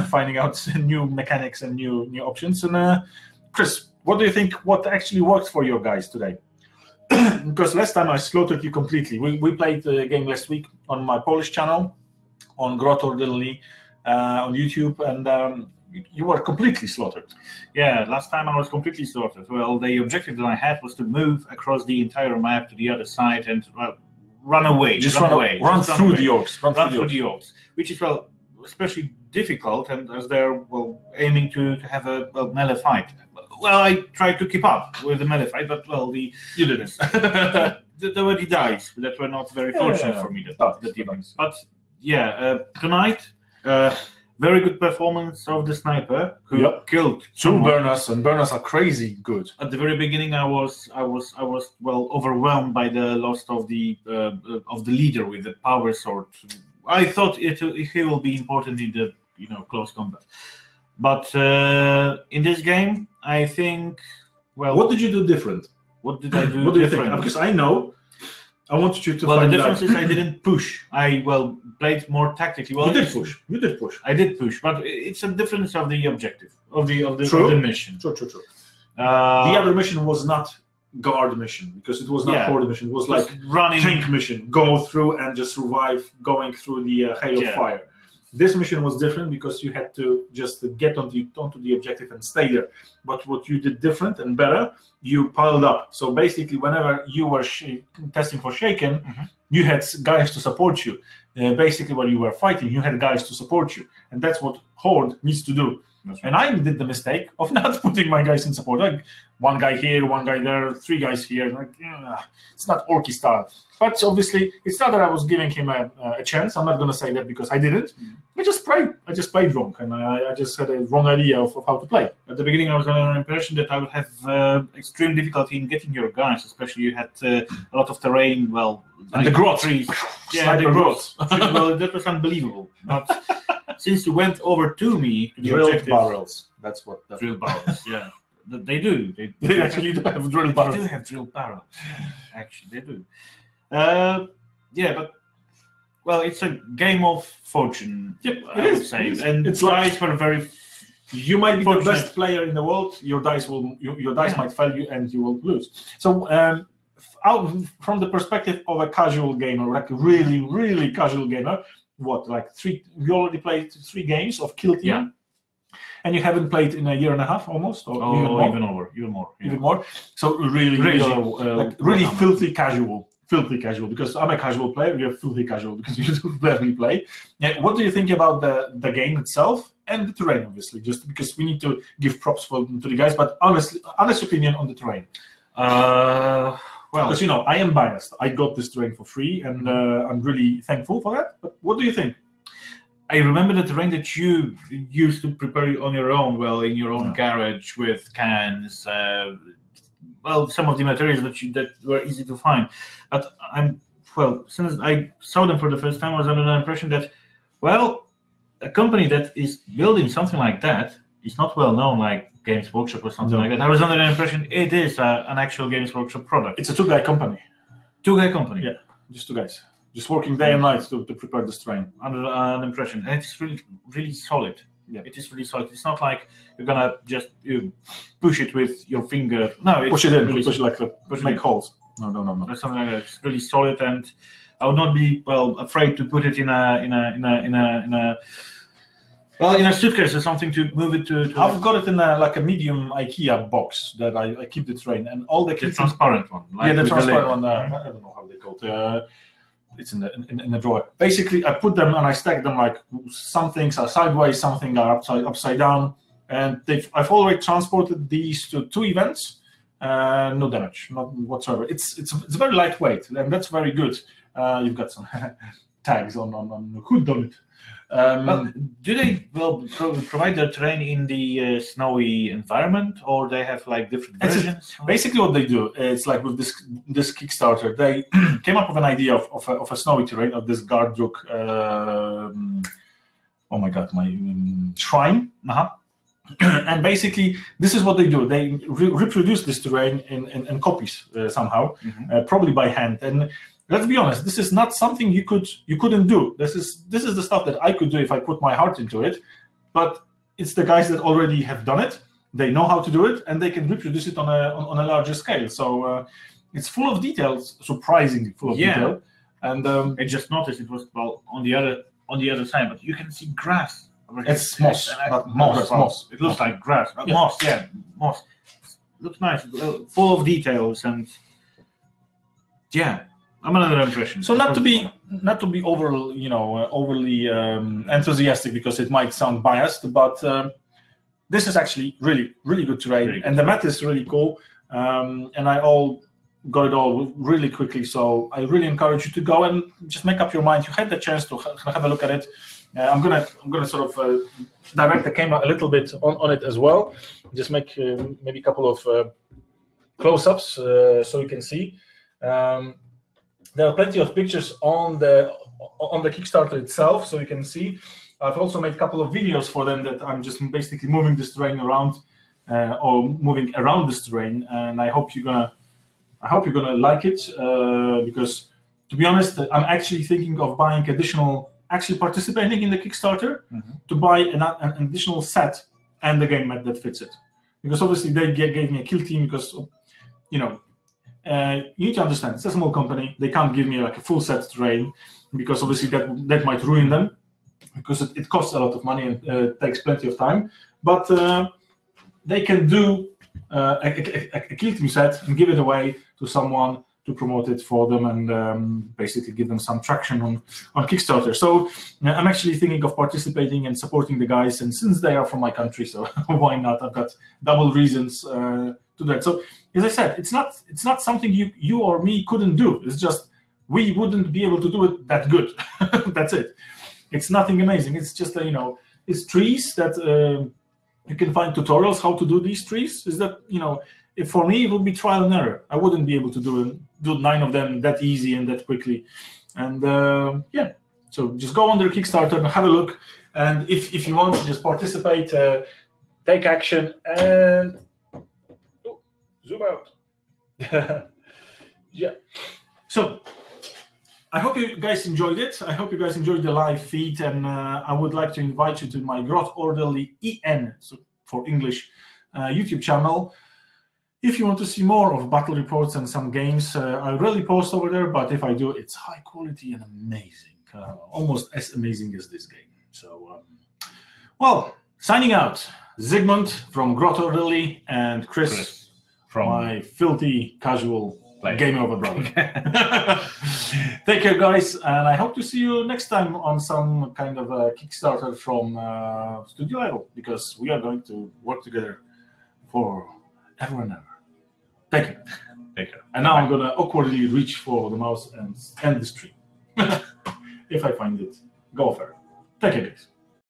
finding out new mechanics and new options. And Chris, what do you think? What actually worked for your guys today? Because last time I slaughtered you completely. We played the game last week on my Polish channel, on Grot on YouTube, and you were completely slaughtered. Yeah, last time I was completely slaughtered. Well, the objective that I had was to move across the entire map to the other side and run away. Just run away. Run through the Orks. Run through the Orks, which is, well, especially difficult, and as they're, well, aiming to have a melee fight. Well, I tried to keep up with the melee fight, but, well, you didn't. There were the dice that were not very fortunate for me. But, yeah, tonight... very good performance of the sniper who killed 2 burners, and burners are crazy good. At the very beginning, I was well overwhelmed by the loss of the leader with the power sword. I thought he will be important in the close combat, but in this game, I think. Well, what did you do different? What did I do? What do you think? Because I know. I wanted you to. Well, the difference is I didn't push. I played more tactically. Well, you did push. You did push. I did push, but it's a difference of the objective of the mission. True. The other mission was not guard mission because it was not horde mission. It was like running tank mission. Go through and just survive going through the hail of fire. This mission was different because you had to just get onto the objective and stay there. But what you did different and better, you piled up. So basically, whenever you were testing for shaken, you had guys to support you. Basically, when you were fighting, you had guys to support you. And that's what Horde needs to do. And I did the mistake of not putting my guys in support. Like one guy here, one guy there, 3 guys here. Like, it's not Orky style. But obviously, it's not that I was giving him a chance. I'm not going to say that because I didn't. I just played wrong, and I just had a wrong idea of how to play. At the beginning, I was under an impression that I would have extreme difficulty in getting your guys, especially you had a lot of terrain. Well, and the Grot trees. Yeah, the Grot. Well, that was unbelievable. But since you went over to me, drilled barrels. That's what. Drill barrels. Yeah, they do. They actually do have drill barrels. They do have drill barrels. Actually, they do. Yeah, but well, it's a game of fortune. Yep, I would say, and it's dice were very. You might be the best player in the world. Your dice might fail you, and you will lose. So, out from the perspective of a casual gamer, like a really, really casual gamer, you already played 3 games of Kill Team, yeah. And you haven't played in a year and a half almost, or even more. Yeah. Even more. So really filthy casual. Filthy casual, because I'm a casual player. You're filthy casual because you don't barely play. Yeah, what do you think about the game itself and the terrain? Obviously, just because we need to give props to the guys, but honest opinion on the terrain. Well, because I am biased. I got this terrain for free, and I'm really thankful for that. But what do you think? I remember the terrain that you used to prepare on your own. Well, in your own garage with cans. Well, some of the materials that were easy to find, but since I saw them for the first time, I was under the impression that, well, a company that is building something like that is not well known, like Games Workshop or something like that. I was under the impression it is an actual Games Workshop product. It's a 2-guy company. 2-guy company. Yeah, just 2 guys, just working day and night to prepare this terrain. Under an impression, and it's really, really solid. Yeah, it is really solid. It's not like you're gonna just push it with your finger. No, it's push it in, really push it like make holes. No. That's something like that. It's really solid, and I would not be afraid to put it in a suitcase or something to move it to. I've got it in a medium IKEA box that I keep the terrain and all the transparent one. Like the transparent one. I don't know how they call it. It's in the drawer. Basically, I put them and I stack them like some things are sideways, some things are upside down, and I've already transported these to 2 events. No damage, not whatsoever. It's very lightweight, and that's very good. You've got some tags on who done it. Do they provide the terrain in the snowy environment, or they have like different versions? Basically, what they do, it's like with this Kickstarter, they came up with an idea of a snowy terrain of this Gardruk. Oh my God, my shrine. And basically, this is what they do. They reproduce this terrain in copies somehow, probably by hand. And let's be honest, this is not something you couldn't do. This is the stuff that I could do if I put my heart into it. But it's the guys that already have done it. They know how to do it, and they can reproduce it on a larger scale. So it's full of details, surprisingly full of detail. And I just noticed it was on the other side, but you can see grass. It's moss. Moss. It looks like grass. Moss. Yeah, moss. Looks nice. Full of details, and yeah. I'm another impression. So not to be overly enthusiastic, because it might sound biased, but this is actually really, really good terrain, and the map is really cool. And I got it all really quickly. So I really encourage you to go and just make up your mind. You had the chance to have a look at it. I'm gonna sort of direct the camera a little bit on it as well. Just make maybe a couple of close-ups so you can see. There are plenty of pictures on the Kickstarter itself, so you can see. I've also made a couple of videos for them that I'm just basically moving this terrain around, or moving around this terrain, and I hope you're gonna like it, because to be honest, I'm actually thinking of buying actually participating in the Kickstarter to buy an additional set and the game mat that fits it, because obviously they gave me a kill team because you need to understand, it's a small company. They can't give me like a full set terrain, because obviously that might ruin them, because it costs a lot of money and takes plenty of time. But they can do a kill team set and give it away to someone to promote it for them and basically give them some traction on Kickstarter. So I'm actually thinking of participating and supporting the guys, and since they are from my country, so why not? I've got double reasons to that. So as I said, it's not something you or me couldn't do. It's just we wouldn't be able to do it that good. That's it. It's nothing amazing. It's just it's trees that you can find tutorials how to do these trees. Is that if for me it would be trial and error. I wouldn't be able to do 9 of them that easy and that quickly. And yeah, so just go on their Kickstarter and have a look. And if you want to just participate, take action and zoom out. Yeah. So I hope you guys enjoyed it. I hope you guys enjoyed the live feed, and I would like to invite you to my Grot Orderly EN, so for English, YouTube channel. If you want to see more of battle reports and some games, I rarely post over there, but if I do, it's high quality and amazing, almost as amazing as this game. So, well, signing out, Zygmunt from Grot Orderly and Chris from my filthy casual gamer of a brother. Take care, guys, and I hope to see you next time on some kind of a Kickstarter from Studio Idle, because we are going to work together for ever and ever. Take care. Take care. And now I'm going to awkwardly reach for the mouse and end the stream. If I find it, go for it. Take care, guys.